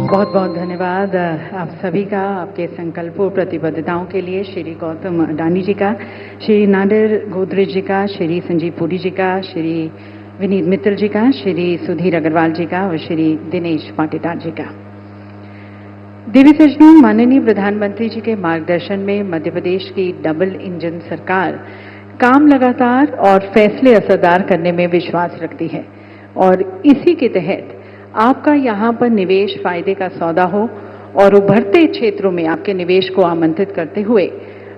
बहुत बहुत धन्यवाद आप सभी का, आपके संकल्पों प्रतिबद्धताओं के लिए। श्री गौतम अडानी जी का, श्री नादिर गोदरेज जी का, श्री संजीव पुरी जी का, श्री विनीत मित्तल जी का, श्री सुधीर अग्रवाल जी का और श्री दिनेश पाटीदार जी का। देवी सज्जनों, माननीय प्रधानमंत्री जी के मार्गदर्शन में मध्य प्रदेश की डबल इंजन सरकार काम लगातार और फैसले असरदार करने में विश्वास रखती है और इसी के तहत आपका यहाँ पर निवेश फायदे का सौदा हो और उभरते क्षेत्रों में आपके निवेश को आमंत्रित करते हुए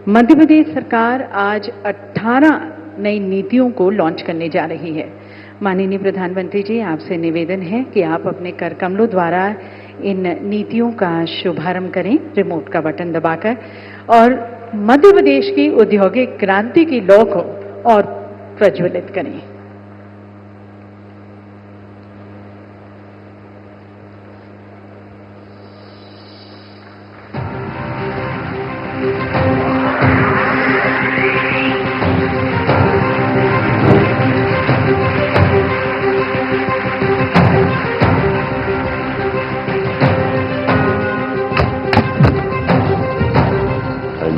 मध्य प्रदेश सरकार आज 18 नई नीतियों को लॉन्च करने जा रही है। माननीय प्रधानमंत्री जी, आपसे निवेदन है कि आप अपने कर कमलों द्वारा इन नीतियों का शुभारंभ करें, रिमोट का बटन दबाकर, और मध्य प्रदेश की औद्योगिक क्रांति की लौ को और प्रज्वलित करें।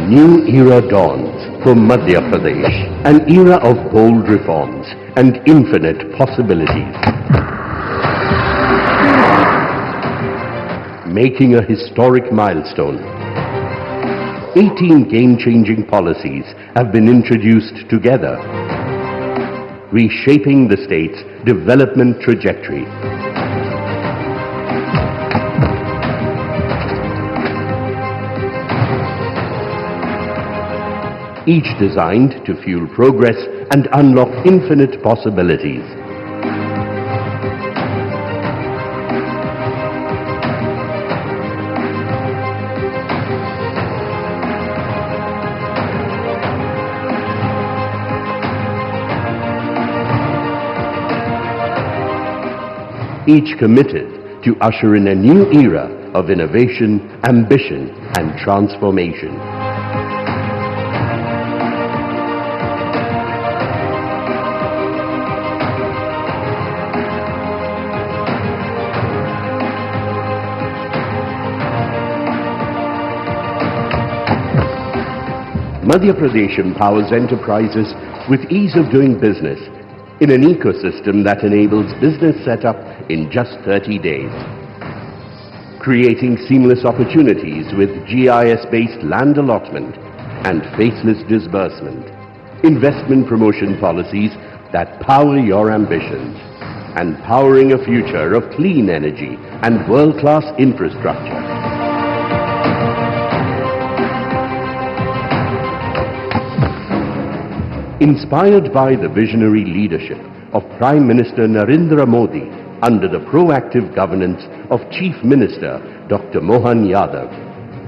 new era dawns for Madhya Pradesh, an era of bold reforms and infinite possibilities. Making a historic milestone, 18 game-changing policies have been introduced together, reshaping the state's development trajectory. Each designed to fuel progress and unlock infinite possibilities. Each committed to usher in a new era of innovation, ambition, and transformation. Madhya Pradesh empowers enterprises with ease of doing business in an ecosystem that enables business setup in just 30 days. Creating seamless opportunities with GIS-based land allotment and faceless disbursement. Investment promotion policies that power your ambitions. And powering a future of clean energy and world-class infrastructure. Inspired by the visionary leadership of Prime Minister Narendra Modi under the proactive governance of Chief Minister Dr. Mohan Yadav,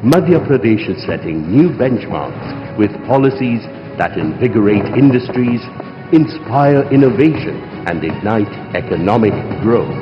Madhya Pradesh is setting new benchmarks with policies that invigorate industries, inspire innovation and ignite economic growth.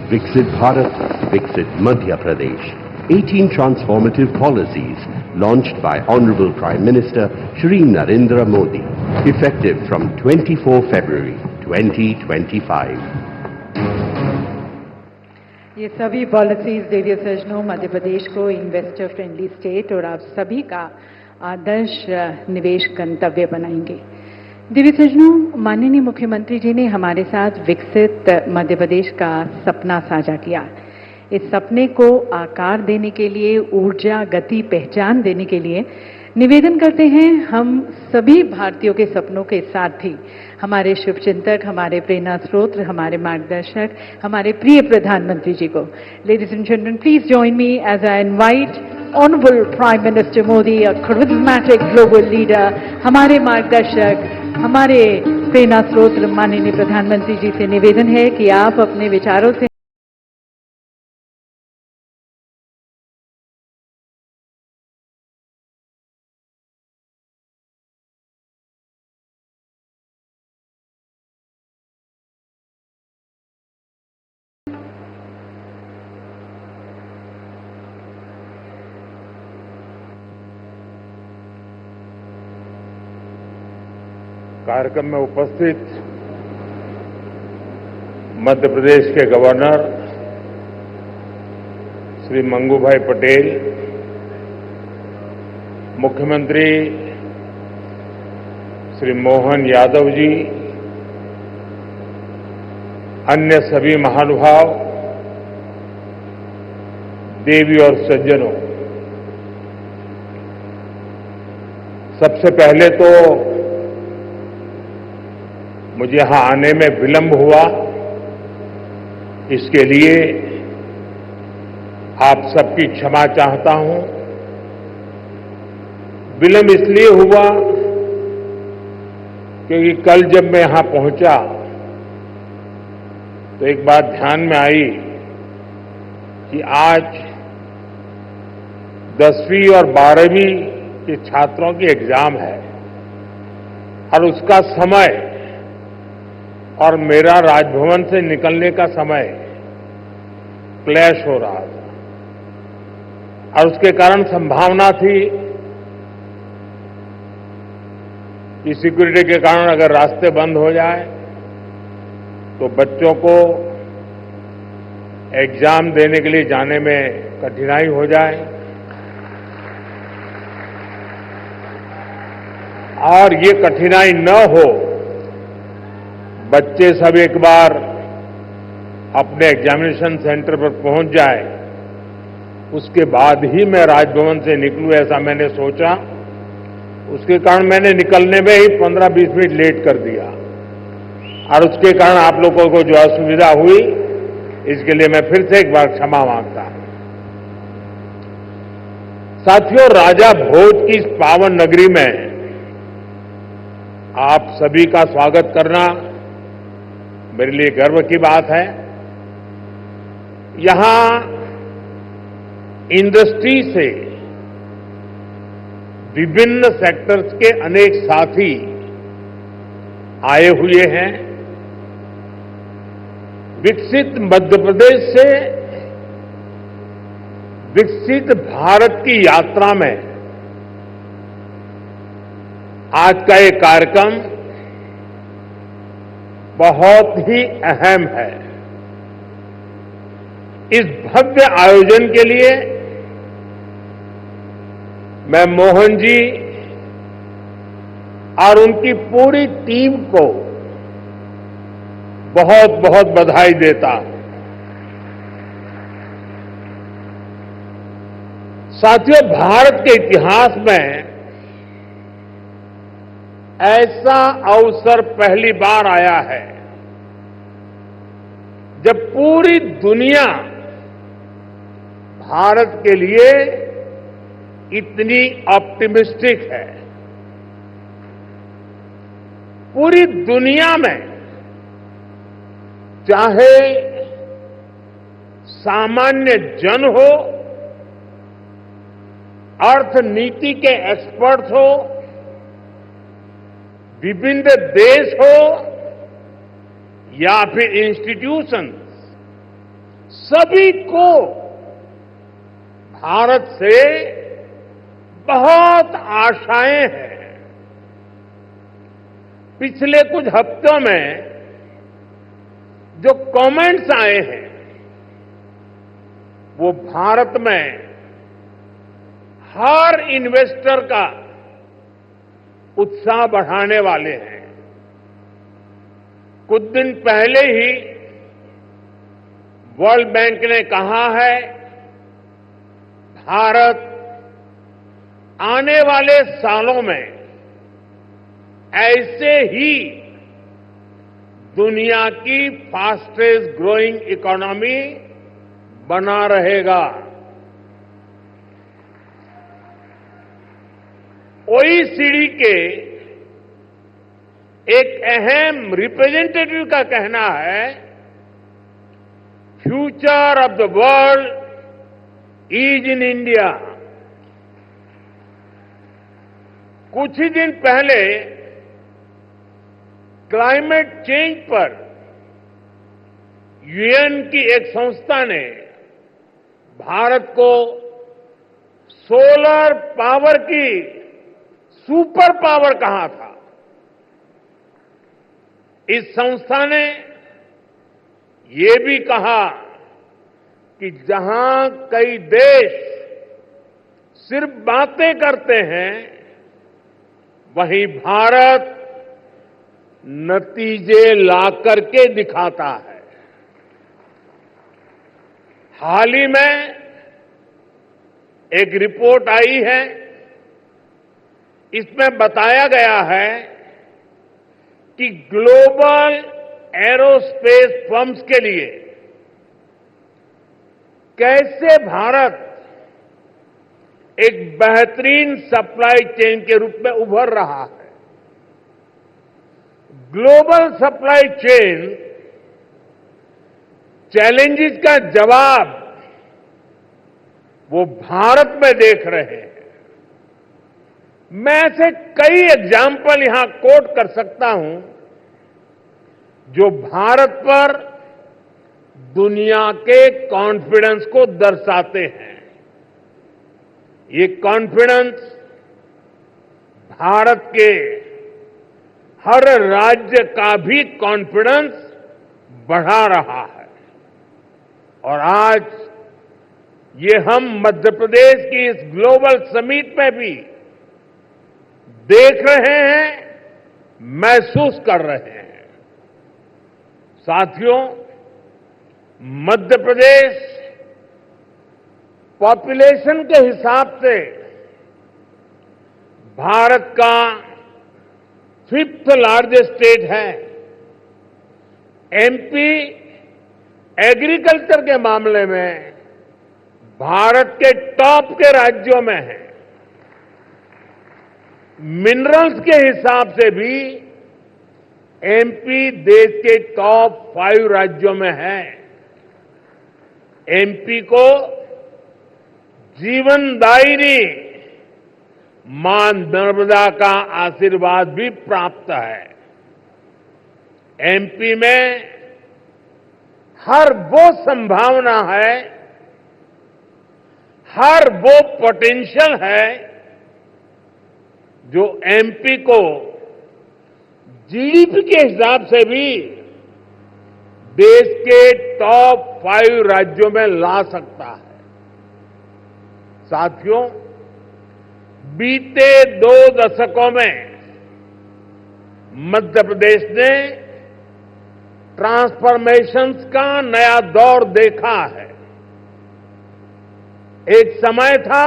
Viksit Bharat, Viksit Madhya Pradesh. 18 transformative policies launched by Honorable Prime Minister Shri Narendra Modi, effective from 24 February 2025. ये सभी policies देवीय सज्जनों मध्य प्रदेश को investor friendly state और आप सभी का आदर्श निवेश गंतव्य बनाएंगे। दिव्य सज्जनों, माननीय मुख्यमंत्री जी ने हमारे साथ विकसित मध्य प्रदेश का सपना साझा किया। इस सपने को आकार देने के लिए, ऊर्जा, गति, पहचान देने के लिए निवेदन करते हैं हम सभी भारतीयों के सपनों के साथी, हमारे शुभचिंतक, हमारे प्रेरणा स्रोत, हमारे मार्गदर्शक, हमारे प्रिय प्रधानमंत्री जी को। Ladies and gentleman, please join me as I invite honourable prime minister Modi, a charismatic global leader, हमारे मार्गदर्शक, हमारे प्रेरणा स्रोत माननीय प्रधानमंत्री जी से निवेदन है कि आप अपने विचारों से कार्यक्रम में उपस्थित मध्य प्रदेश के गवर्नर श्री मंगू भाई पटेल, मुख्यमंत्री श्री मोहन यादव जी, अन्य सभी महानुभाव, देवी और सज्जनों, सबसे पहले तो मुझे यहां आने में विलंब हुआ, इसके लिए आप सबकी क्षमा चाहता हूं। विलंब इसलिए हुआ क्योंकि कल जब मैं यहां पहुंचा तो एक बात ध्यान में आई कि आज 10वीं और 12वीं के छात्रों की एग्जाम है और उसका समय और मेरा राजभवन से निकलने का समय क्लैश हो रहा था और उसके कारण संभावना थी कि सिक्योरिटी के कारण अगर रास्ते बंद हो जाए तो बच्चों को एग्जाम देने के लिए जाने में कठिनाई हो जाए और ये कठिनाई न हो, बच्चे सब एक बार अपने एग्जामिनेशन सेंटर पर पहुंच जाए, उसके बाद ही मैं राजभवन से निकलूं, ऐसा मैंने सोचा। उसके कारण मैंने निकलने में ही 15-20 मिनट लेट कर दिया और उसके कारण आप लोगों को जो असुविधा हुई, इसके लिए मैं फिर से एक बार क्षमा मांगता हूं। साथियों, राजा भोज की इस पावन नगरी में आप सभी का स्वागत करना मेरे लिए गर्व की बात है। यहां इंडस्ट्री से विभिन्न सेक्टर्स के अनेक साथी आए हुए हैं। विकसित मध्य प्रदेश से विकसित भारत की यात्रा में आज का ये कार्यक्रम बहुत ही अहम है। इस भव्य आयोजन के लिए मैं मोहन जी और उनकी पूरी टीम को बहुत बहुत बधाई देता हूं। साथियों, भारत के इतिहास में ऐसा अवसर पहली बार आया है जब पूरी दुनिया भारत के लिए इतनी ऑप्टिमिस्टिक है। पूरी दुनिया में चाहे सामान्य जन हो, अर्थनीति के एक्सपर्ट्स हो, विभिन्न देश हो या फिर इंस्टीट्यूशन, सभी को भारत से बहुत आशाएं हैं। पिछले कुछ हफ्तों में जो कमेंट्स आए हैं वो भारत में हर इन्वेस्टर का उत्साह बढ़ाने वाले हैं। कुछ दिन पहले ही वर्ल्ड बैंक ने कहा है भारत आने वाले सालों में ऐसे ही दुनिया की फास्टेस्ट ग्रोइंग इकोनॉमी बना रहेगा। ओईसीडी के एक अहम रिप्रेजेंटेटिव का कहना है, future of the world is in India. कुछ ही दिन पहले क्लाइमेट चेंज पर यूएन की एक संस्था ने भारत को सोलर पावर की सुपर पावर कहा था। इस संस्था ने ये भी कहा कि जहां कई देश सिर्फ बातें करते हैं, वहीं भारत नतीजे ला करके दिखाता है। हाल ही में एक रिपोर्ट आई है, इसमें बताया गया है कि ग्लोबल एरोस्पेस फर्म्स के लिए कैसे भारत एक बेहतरीन सप्लाई चेन के रूप में उभर रहा है। ग्लोबल सप्लाई चेन चैलेंजेस का जवाब वो भारत में देख रहे हैं। मैं ऐसे कई एग्जाम्पल यहां कोट कर सकता हूं जो भारत पर दुनिया के कॉन्फिडेंस को दर्शाते हैं। ये कॉन्फिडेंस भारत के हर राज्य का भी कॉन्फिडेंस बढ़ा रहा है और आज ये हम मध्य प्रदेश की इस ग्लोबल समिट में भी देख रहे हैं, महसूस कर रहे हैं। साथियों, मध्य प्रदेश पॉपुलेशन के हिसाब से भारत का 5th लार्जेस्ट स्टेट है। एमपी एग्रीकल्चर के मामले में भारत के टॉप के राज्यों में है। मिनरल्स के हिसाब से भी एमपी देश के टॉप 5 राज्यों में है। एमपी को जीवनदायिनी मां नर्मदा का आशीर्वाद भी प्राप्त है। एमपी में हर वो संभावना है, हर वो पोटेंशियल है जो एमपी को जीडीपी के हिसाब से भी देश के टॉप 5 राज्यों में ला सकता है। साथियों, बीते 2 दशकों में मध्य प्रदेश ने ट्रांसफॉर्मेशंस का नया दौर देखा है। एक समय था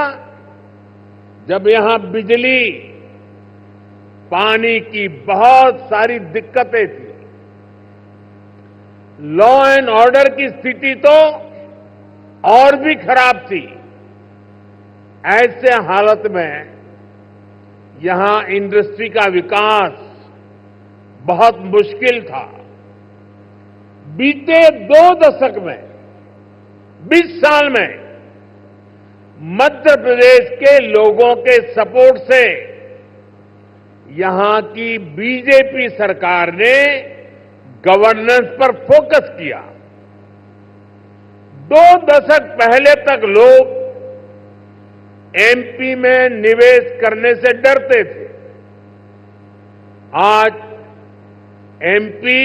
जब यहां बिजली, पानी की बहुत सारी दिक्कतें थी। लॉ एंड ऑर्डर की स्थिति तो और भी खराब थी। ऐसे हालत में यहां इंडस्ट्री का विकास बहुत मुश्किल था। बीते 2 दशक में, 20 साल में मध्य प्रदेश के लोगों के सपोर्ट से यहां की बीजेपी सरकार ने गवर्नेंस पर फोकस किया। 2 दशक पहले तक लोग एमपी में निवेश करने से डरते थे। आज एमपी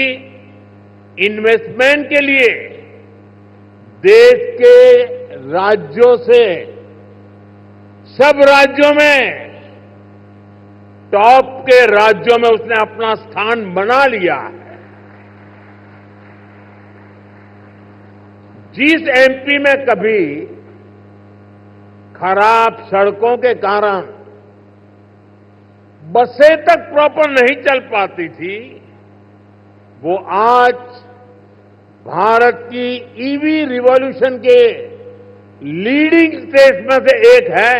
इन्वेस्टमेंट के लिए देश के राज्यों से, सब राज्यों में, टॉप के राज्यों में उसने अपना स्थान बना लिया है। जिस एमपी में कभी खराब सड़कों के कारण बसें तक प्रॉपर नहीं चल पाती थी, वो आज भारत की ईवी रिवॉल्यूशन के लीडिंग स्टेट्स में से एक है।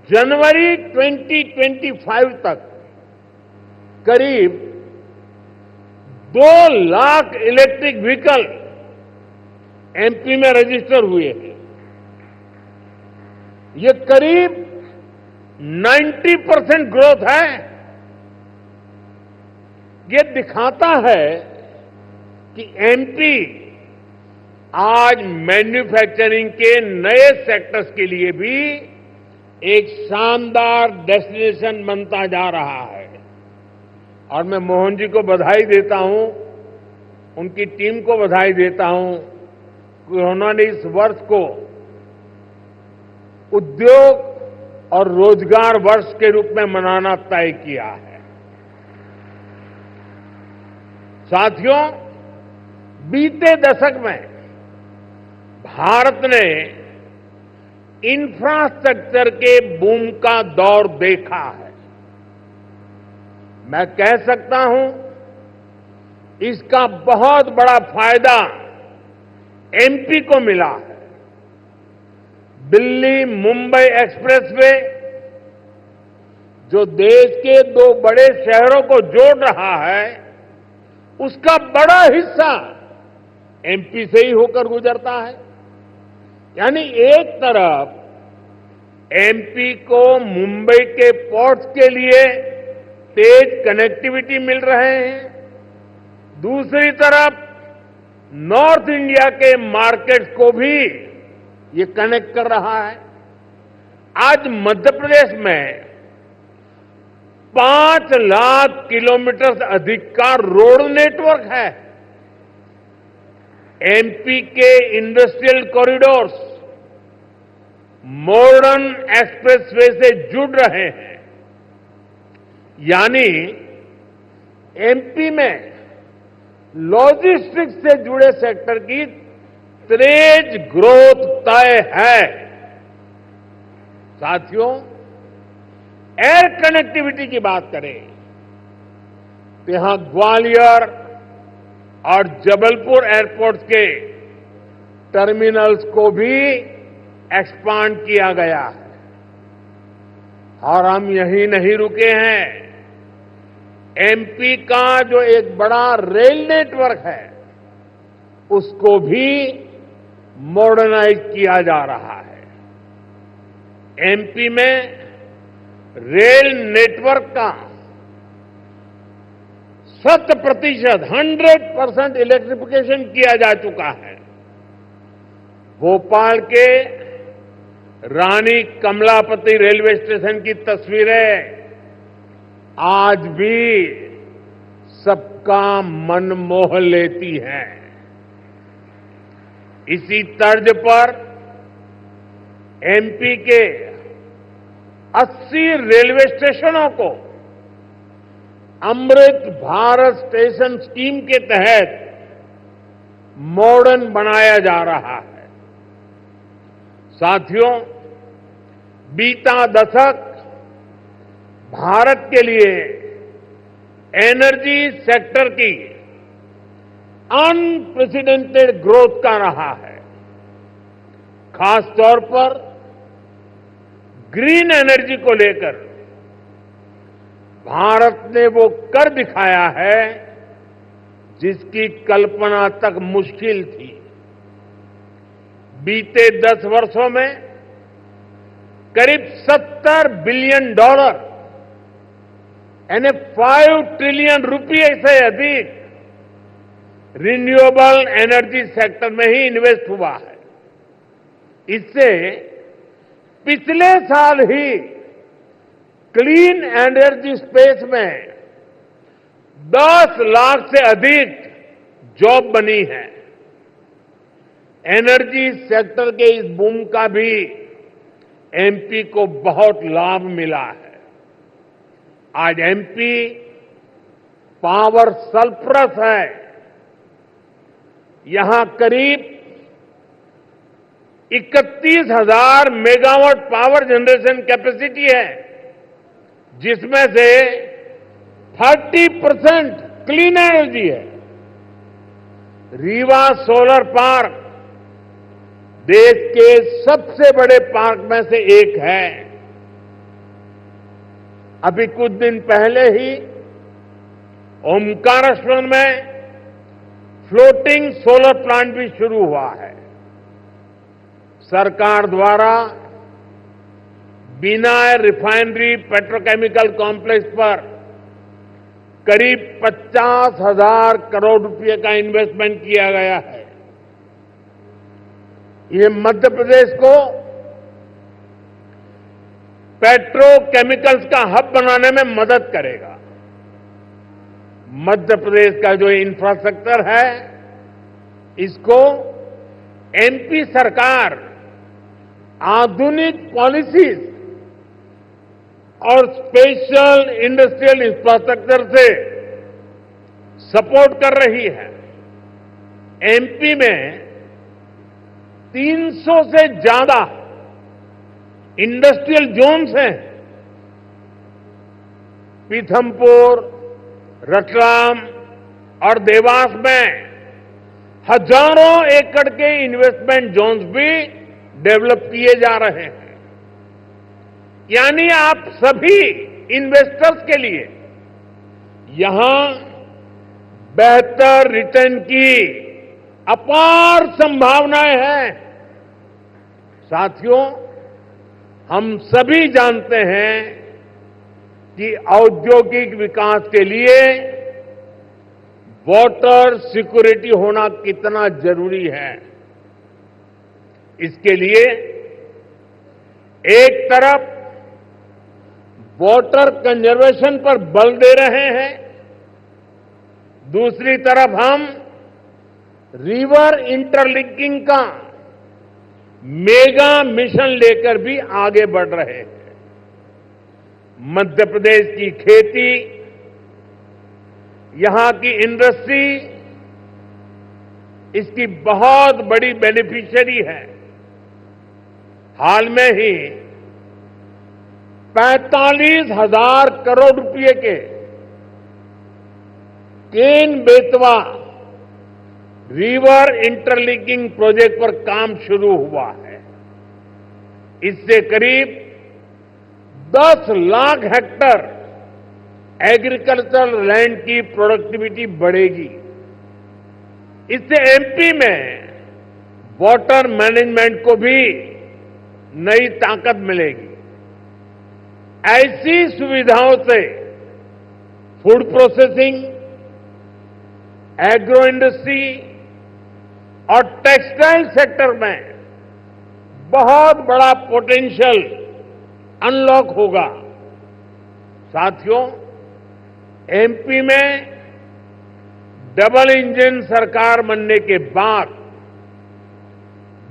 जनवरी 2025 तक करीब 2 लाख इलेक्ट्रिक व्हीकल एमपी में रजिस्टर हुए हैं। ये करीब 90% ग्रोथ है। ये दिखाता है कि एमपी आज मैन्युफैक्चरिंग के नए सेक्टर्स के लिए भी एक शानदार डेस्टिनेशन बनता जा रहा है। और मैं मोहन जी को बधाई देता हूं, उनकी टीम को बधाई देता हूं कि उन्होंने इस वर्ष को उद्योग और रोजगार वर्ष के रूप में मनाना तय किया है। साथियों, बीते दशक में भारत ने इंफ्रास्ट्रक्चर के बूम का दौर देखा है। मैं कह सकता हूं, इसका बहुत बड़ा फायदा एमपी को मिला है। दिल्ली मुंबई एक्सप्रेसवे जो देश के 2 बड़े शहरों को जोड़ रहा है, उसका बड़ा हिस्सा एमपी से ही होकर गुजरता है। यानी एक तरफ एमपी को मुंबई के पोर्ट्स के लिए तेज कनेक्टिविटी मिल रहे हैं, दूसरी तरफ नॉर्थ इंडिया के मार्केट्स को भी ये कनेक्ट कर रहा है। आज मध्य प्रदेश में 5 लाख किलोमीटर से अधिक का रोड नेटवर्क है। एमपी के इंडस्ट्रियल कॉरिडोर्स मॉडर्न एक्सप्रेसवे से जुड़ रहे हैं, यानी एमपी में लॉजिस्टिक्स से जुड़े सेक्टर की तेज ग्रोथ तय है। साथियों, एयर कनेक्टिविटी की बात करें तो यहां ग्वालियर और जबलपुर एयरपोर्ट्स के टर्मिनल्स को भी एक्सपांड किया गया है। और हम यहीं नहीं रुके हैं। एमपी का जो एक बड़ा रेल नेटवर्क है उसको भी मॉडर्नाइज किया जा रहा है। एमपी में रेल नेटवर्क का 100% इलेक्ट्रिफिकेशन किया जा चुका है। भोपाल के रानी कमलापति रेलवे स्टेशन की तस्वीरें आज भी सबका मन मोह लेती हैं। इसी तर्ज पर एमपी के 80 रेलवे स्टेशनों को अमृत भारत स्टेशन स्कीम के तहत मॉडर्न बनाया जा रहा है। साथियों, बीता दशक भारत के लिए एनर्जी सेक्टर की अनप्रेसिडेंटेड ग्रोथ का रहा है। खासतौर पर ग्रीन एनर्जी को लेकर भारत ने वो कर दिखाया है जिसकी कल्पना तक मुश्किल थी। बीते 10 वर्षों में करीब $70 बिलियन यानी 5 ट्रिलियन रुपये से अधिक रिन्यूएबल एनर्जी सेक्टर में ही इन्वेस्ट हुआ है। इससे पिछले साल ही क्लीन एनर्जी स्पेस में 10 लाख से अधिक जॉब बनी है। एनर्जी सेक्टर के इस बूम का भी एमपी को बहुत लाभ मिला है। आज एमपी पावर सरप्लस है। यहां करीब 31,000 मेगावाट पावर जनरेशन कैपेसिटी है, जिसमें से 30% क्लीन एनर्जी है। रीवा सोलर पार्क देश के सबसे बड़े पार्क में से एक है। अभी कुछ दिन पहले ही ओमकारेश्वर में फ्लोटिंग सोलर प्लांट भी शुरू हुआ है। सरकार द्वारा बिना रिफाइनरी पेट्रोकेमिकल कॉम्प्लेक्स पर करीब 50,000 करोड़ रुपए का इन्वेस्टमेंट किया गया है। ये मध्य प्रदेश को पेट्रोकेमिकल्स का हब बनाने में मदद करेगा। मध्य प्रदेश का जो इंफ्रास्ट्रक्चर है, इसको एमपी सरकार आधुनिक पॉलिसीज और स्पेशल इंडस्ट्रियल इंफ्रास्ट्रक्चर से सपोर्ट कर रही है। एमपी में 300 से ज्यादा इंडस्ट्रियल जोन्स हैं। पीथमपुर, रतलाम और देवास में हजारों एकड़ के इन्वेस्टमेंट जोन्स भी डेवलप किए जा रहे हैं। यानी आप सभी इन्वेस्टर्स के लिए यहां बेहतर रिटर्न की अपार संभावनाएं हैं। साथियों, हम सभी जानते हैं कि औद्योगिक विकास के लिए वाटर सिक्योरिटी होना कितना जरूरी है। इसके लिए एक तरफ वाटर कंजर्वेशन पर बल दे रहे हैं, दूसरी तरफ हम रिवर इंटरलिंकिंग का मेगा मिशन लेकर भी आगे बढ़ रहे हैं। मध्य प्रदेश की खेती, यहां की इंडस्ट्री इसकी बहुत बड़ी बेनिफिशियरी है। हाल में ही 45,000 करोड़ रुपए के Ken Betwa river interlinking project पर काम शुरू हुआ है। इससे करीब 10 लाख हेक्टेयर एग्रीकल्चरल लैंड की प्रोडक्टिविटी बढ़ेगी। इससे एमपी में वाटर मैनेजमेंट को भी नई ताकत मिलेगी। ऐसी सुविधाओं से फूड प्रोसेसिंग, एग्रो इंडस्ट्री और टेक्सटाइल सेक्टर में बहुत बड़ा पोटेंशियल अनलॉक होगा। साथियों, एमपी में डबल इंजन सरकार बनने के बाद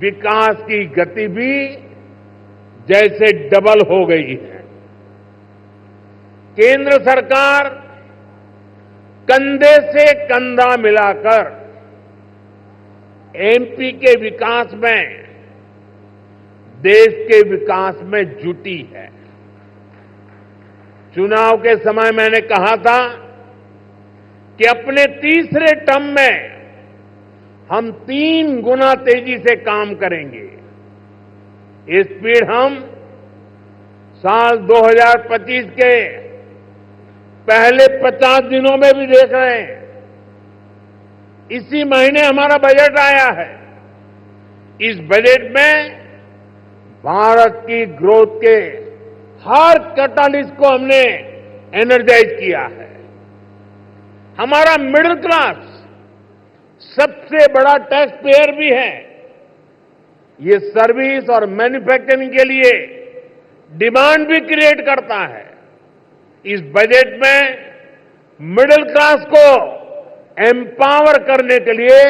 विकास की गति भी जैसे डबल हो गई है। केंद्र सरकार कंधे से कंधा मिलाकर एमपी के विकास में, देश के विकास में जुटी है। चुनाव के समय मैंने कहा था कि अपने तीसरे टर्म में हम 3 गुना तेजी से काम करेंगे। ये स्पीड हम साल 2025 के पहले 50 दिनों में भी देख रहे हैं। इसी महीने हमारा बजट आया है। इस बजट में भारत की ग्रोथ के हर कैटालिस्ट को हमने एनर्जाइज किया है। हमारा मिडिल क्लास सबसे बड़ा टैक्स पेयर भी है। ये सर्विस और मैन्युफैक्चरिंग के लिए डिमांड भी क्रिएट करता है। इस बजट में मिडिल क्लास को एम्पावर करने के लिए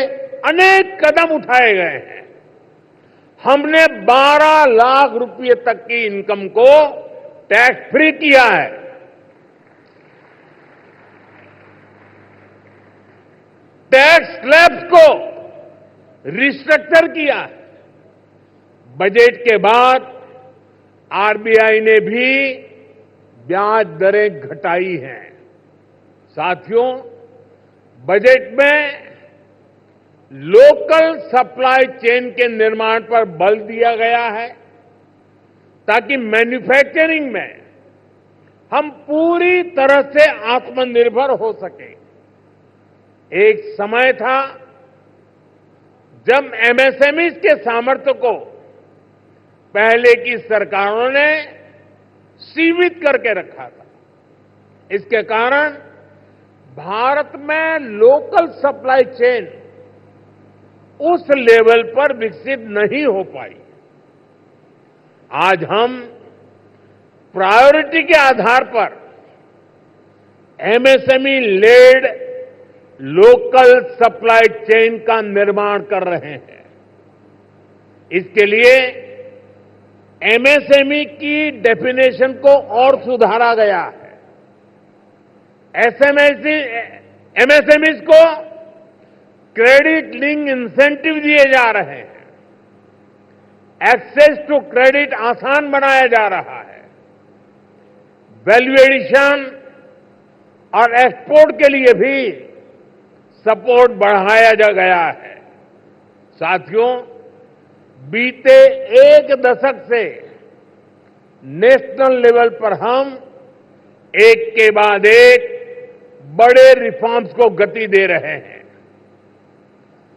अनेक कदम उठाए गए हैं। हमने 12 लाख रुपए तक की इनकम को टैक्स फ्री किया है। टैक्स स्लैब्स को रिस्ट्रक्चर किया है। बजट के बाद आरबीआई ने भी ब्याज दरें घटाई हैं। साथियों, बजट में लोकल सप्लाई चेन के निर्माण पर बल दिया गया है ताकि मैन्युफैक्चरिंग में हम पूरी तरह से आत्मनिर्भर हो सके। एक समय था जब एमएसएमईज के सामर्थ्य को पहले की सरकारों ने सीमित करके रखा था। इसके कारण भारत में लोकल सप्लाई चेन उस लेवल पर विकसित नहीं हो पाई। आज हम प्रायोरिटी के आधार पर MSME led local supply chain का निर्माण कर रहे हैं। इसके लिए एमएसएमई की डेफिनेशन को और सुधारा गया है। एमएसएमईज को क्रेडिट लिंक इंसेंटिव दिए जा रहे हैं। एक्सेस टू क्रेडिट आसान बनाया जा रहा है। वैल्यू एडिशन और एक्सपोर्ट के लिए भी सपोर्ट बढ़ाया जा गया है। साथियों, बीते एक दशक से नेशनल लेवल पर हम एक के बाद एक बड़े रिफॉर्म्स को गति दे रहे हैं।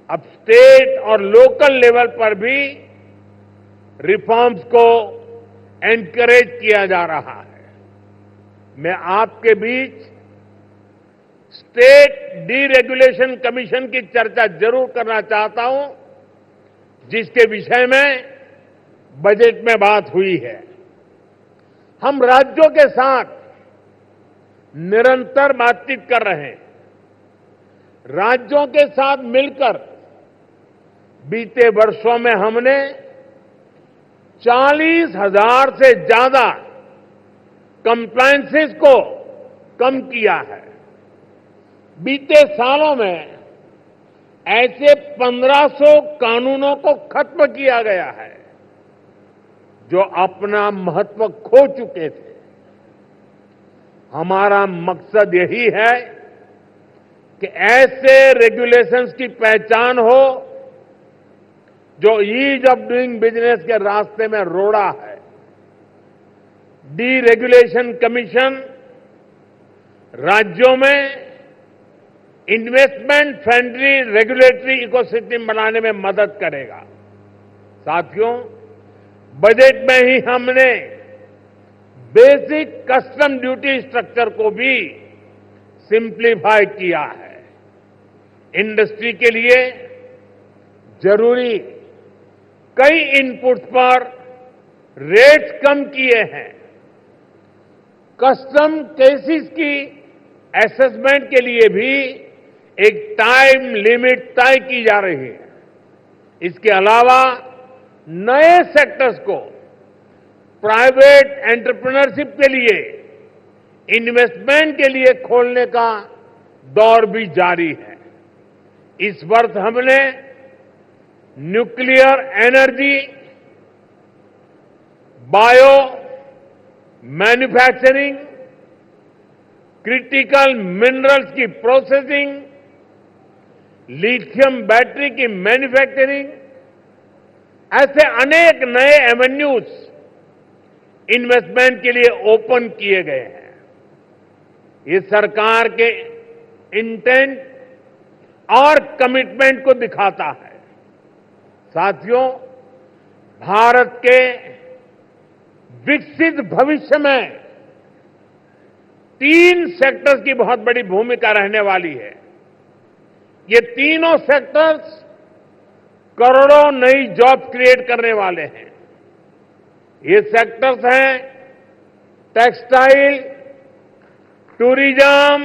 अब स्टेट और लोकल लेवल पर भी रिफॉर्म्स को एनकरेज किया जा रहा है। मैं आपके बीच स्टेट डीरेगुलेशन कमीशन की चर्चा जरूर करना चाहता हूं, जिसके विषय में बजट में बात हुई है। हम राज्यों के साथ निरंतर बातचीत कर रहे हैं। राज्यों के साथ मिलकर बीते वर्षों में हमने 40,000 से ज्यादा कंप्लायंसेस को कम किया है। बीते सालों में ऐसे 1500 कानूनों को खत्म किया गया है जो अपना महत्व खो चुके थे। हमारा मकसद यही है कि ऐसे रेगुलेशंस की पहचान हो जो ईज ऑफ डूइंग बिजनेस के रास्ते में रोड़ा है। डीरेगुलेशन कमीशन राज्यों में इन्वेस्टमेंट फ्रेंडली रेगुलेटरी इकोसिस्टम बनाने में मदद करेगा। साथियों, बजट में ही हमने बेसिक कस्टम ड्यूटी स्ट्रक्चर को भी सिंप्लीफाई किया है। इंडस्ट्री के लिए जरूरी कई इनपुट्स पर रेट्स कम किए हैं। कस्टम केसेस की असेसमेंट के लिए भी एक टाइम लिमिट तय की जा रही है। इसके अलावा नए सेक्टर्स को प्राइवेट एंटरप्रेन्योरशिप के लिए इन्वेस्टमेंट के लिए खोलने का दौर भी जारी है। इस वर्ष हमने nuclear energy, bio manufacturing, critical minerals की प्रोसेसिंग, लिथियम बैटरी की मैन्युफैक्चरिंग, ऐसे अनेक नए एवेन्यूज इन्वेस्टमेंट के लिए ओपन किए गए हैं। ये सरकार के इंटेंट और कमिटमेंट को दिखाता है। साथियों, भारत के विकसित भविष्य में 3 सेक्टर्स की बहुत बड़ी भूमिका रहने वाली है। ये तीनों सेक्टर्स करोड़ों नई जॉब क्रिएट करने वाले हैं। ये सेक्टर्स हैं टेक्सटाइल, टूरिज्म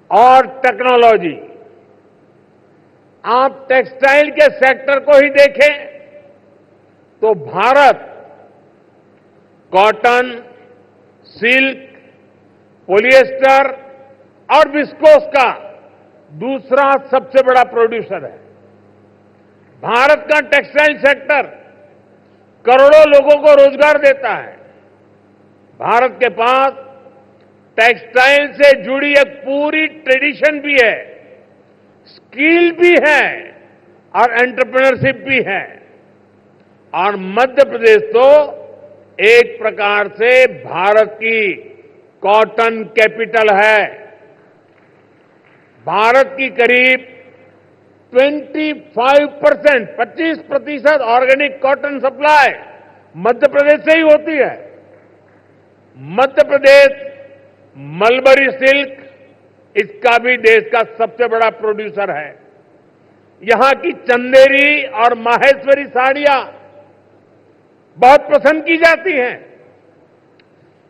और टेक्नोलॉजी। आप टेक्सटाइल के सेक्टर को ही देखें तो भारत कॉटन, सिल्क, पॉलिएस्टर और विस्कोस का दूसरा सबसे बड़ा प्रोड्यूसर है। भारत का टेक्सटाइल सेक्टर करोड़ों लोगों को रोजगार देता है। भारत के पास टेक्सटाइल से जुड़ी एक पूरी ट्रेडिशन भी है, स्किल भी है और एंटरप्रेन्योरशिप भी है। और मध्य प्रदेश तो एक प्रकार से भारत की कॉटन कैपिटल है। भारत की करीब 25% organic cotton supply Madhya Pradesh से ही होती है। मध्य प्रदेश मलबरी सिल्क, इसका भी देश का सबसे बड़ा प्रोड्यूसर है। यहां की चंदेरी और माहेश्वरी साड़ियां बहुत पसंद की जाती हैं।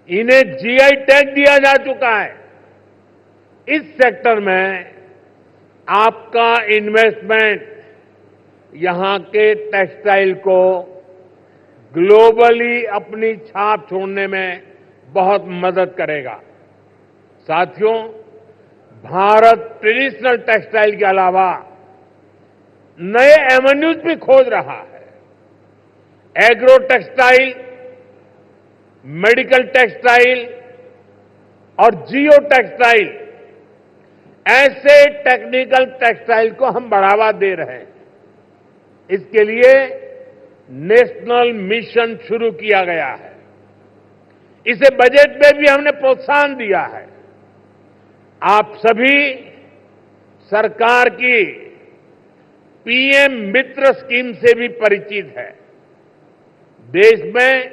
इन्हें जीआई टैग दिया जा चुका है। इस सेक्टर में आपका इन्वेस्टमेंट यहां के टेक्सटाइल को ग्लोबली अपनी छाप छोड़ने में बहुत मदद करेगा। साथियों, भारत ट्रेडिशनल टेक्सटाइल के अलावा नए एवेन्यूज भी खोज रहा है। एग्रो टेक्सटाइल, मेडिकल टेक्सटाइल और जियो टेक्सटाइल, ऐसे टेक्निकल टेक्सटाइल को हम बढ़ावा दे रहे हैं। इसके लिए नेशनल मिशन शुरू किया गया है। इसे बजट में भी हमने प्रोत्साहन दिया है। आप सभी सरकार की पीएम मित्र स्कीम से भी परिचित है। देश में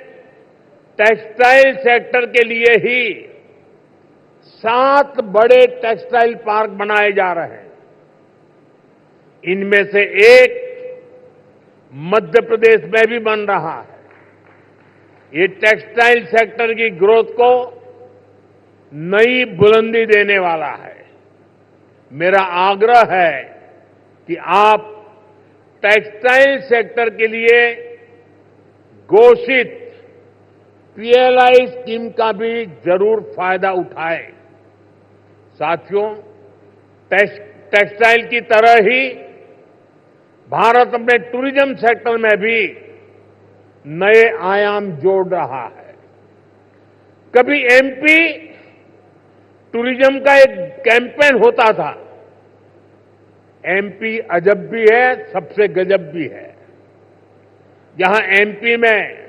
टेक्सटाइल सेक्टर के लिए ही 7 बड़े टेक्सटाइल पार्क बनाए जा रहे हैं। इनमें से एक मध्य प्रदेश में भी बन रहा है। ये टेक्सटाइल सेक्टर की ग्रोथ को नई बुलंदी देने वाला है। मेरा आग्रह है कि आप टेक्सटाइल सेक्टर के लिए घोषित पीएलआई स्कीम का भी जरूर फायदा उठाएं। साथियों, टेक्सटाइल की तरह ही भारत अपने टूरिज्म सेक्टर में भी नए आयाम जोड़ रहा है। कभी एमपी टूरिज्म का एक कैंपेन होता था, एमपी अजब भी है, सबसे गजब भी है। जहां एमपी में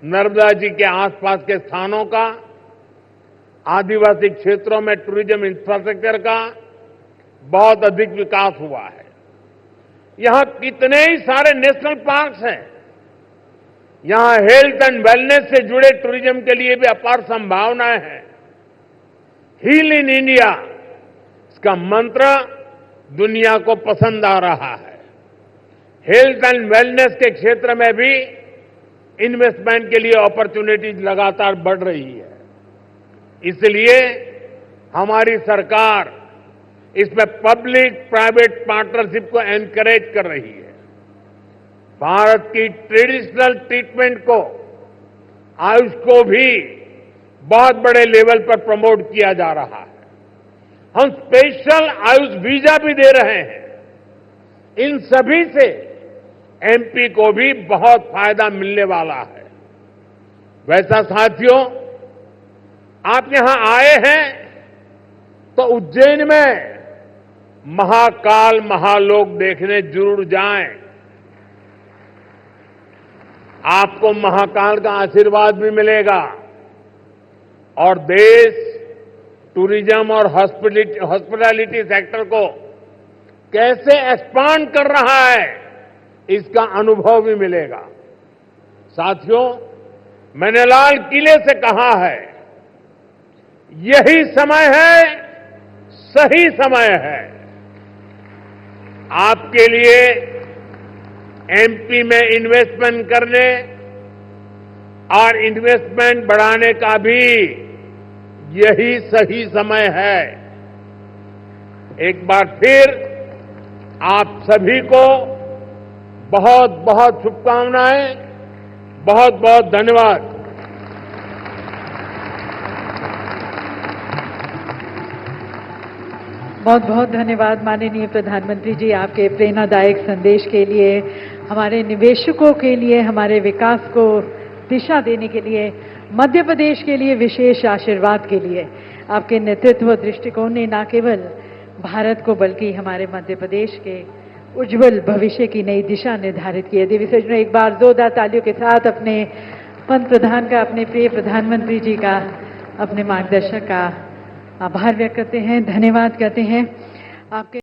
नर्मदा जी के आसपास के स्थानों का, आदिवासी क्षेत्रों में टूरिज्म इंफ्रास्ट्रक्चर का बहुत अधिक विकास हुआ है। यहां कितने ही सारे नेशनल पार्क्स हैं। यहां हेल्थ एंड वेलनेस से जुड़े टूरिज्म के लिए भी अपार संभावनाएं हैं। हील इन इंडिया, इसका मंत्र दुनिया को पसंद आ रहा है। हेल्थ एंड वेलनेस के क्षेत्र में भी इन्वेस्टमेंट के लिए अपॉर्चुनिटीज लगातार बढ़ रही है। इसलिए हमारी सरकार इसमें पब्लिक प्राइवेट पार्टनरशिप को एनकरेज कर रही है। भारत की ट्रेडिशनल ट्रीटमेंट को, आयुष को भी बहुत बड़े लेवल पर प्रमोट किया जा रहा है। हम स्पेशल आयुष वीजा भी दे रहे हैं। इन सभी से एमपी को भी बहुत फायदा मिलने वाला है। वैसा साथियों, आप यहां आए हैं तो उज्जैन में महाकाल महालोक देखने जरूर जाएं। आपको महाकाल का आशीर्वाद भी मिलेगा और देश टूरिज्म और हॉस्पिटैलिटी सेक्टर को कैसे एक्सपांड कर रहा है, इसका अनुभव भी मिलेगा। साथियों, मैंने लाल किले से कहा है, यही समय है, सही समय है आपके लिए एमपी में इन्वेस्टमेंट करने और इन्वेस्टमेंट बढ़ाने का भी यही सही समय है। एक बार फिर आप सभी को बहुत बहुत शुभकामनाएं, बहुत बहुत धन्यवाद। बहुत बहुत धन्यवाद माननीय प्रधानमंत्री जी, आपके प्रेरणादायक संदेश के लिए, हमारे निवेशकों के लिए, हमारे विकास को दिशा देने के लिए, मध्य प्रदेश के लिए विशेष आशीर्वाद के लिए। आपके नेतृत्व दृष्टिकोण ने न केवल भारत को बल्कि हमारे मध्य प्रदेश के उज्जवल भविष्य की नई दिशा निर्धारित की है। देवी सज्जनों, एक बार जोरदार तालियों के साथ अपने पंत प्रधान का, अपने प्रिय प्रधानमंत्री जी का, अपने मार्गदर्शक का आभार व्यक्त करते हैं, धन्यवाद करते हैं। आपके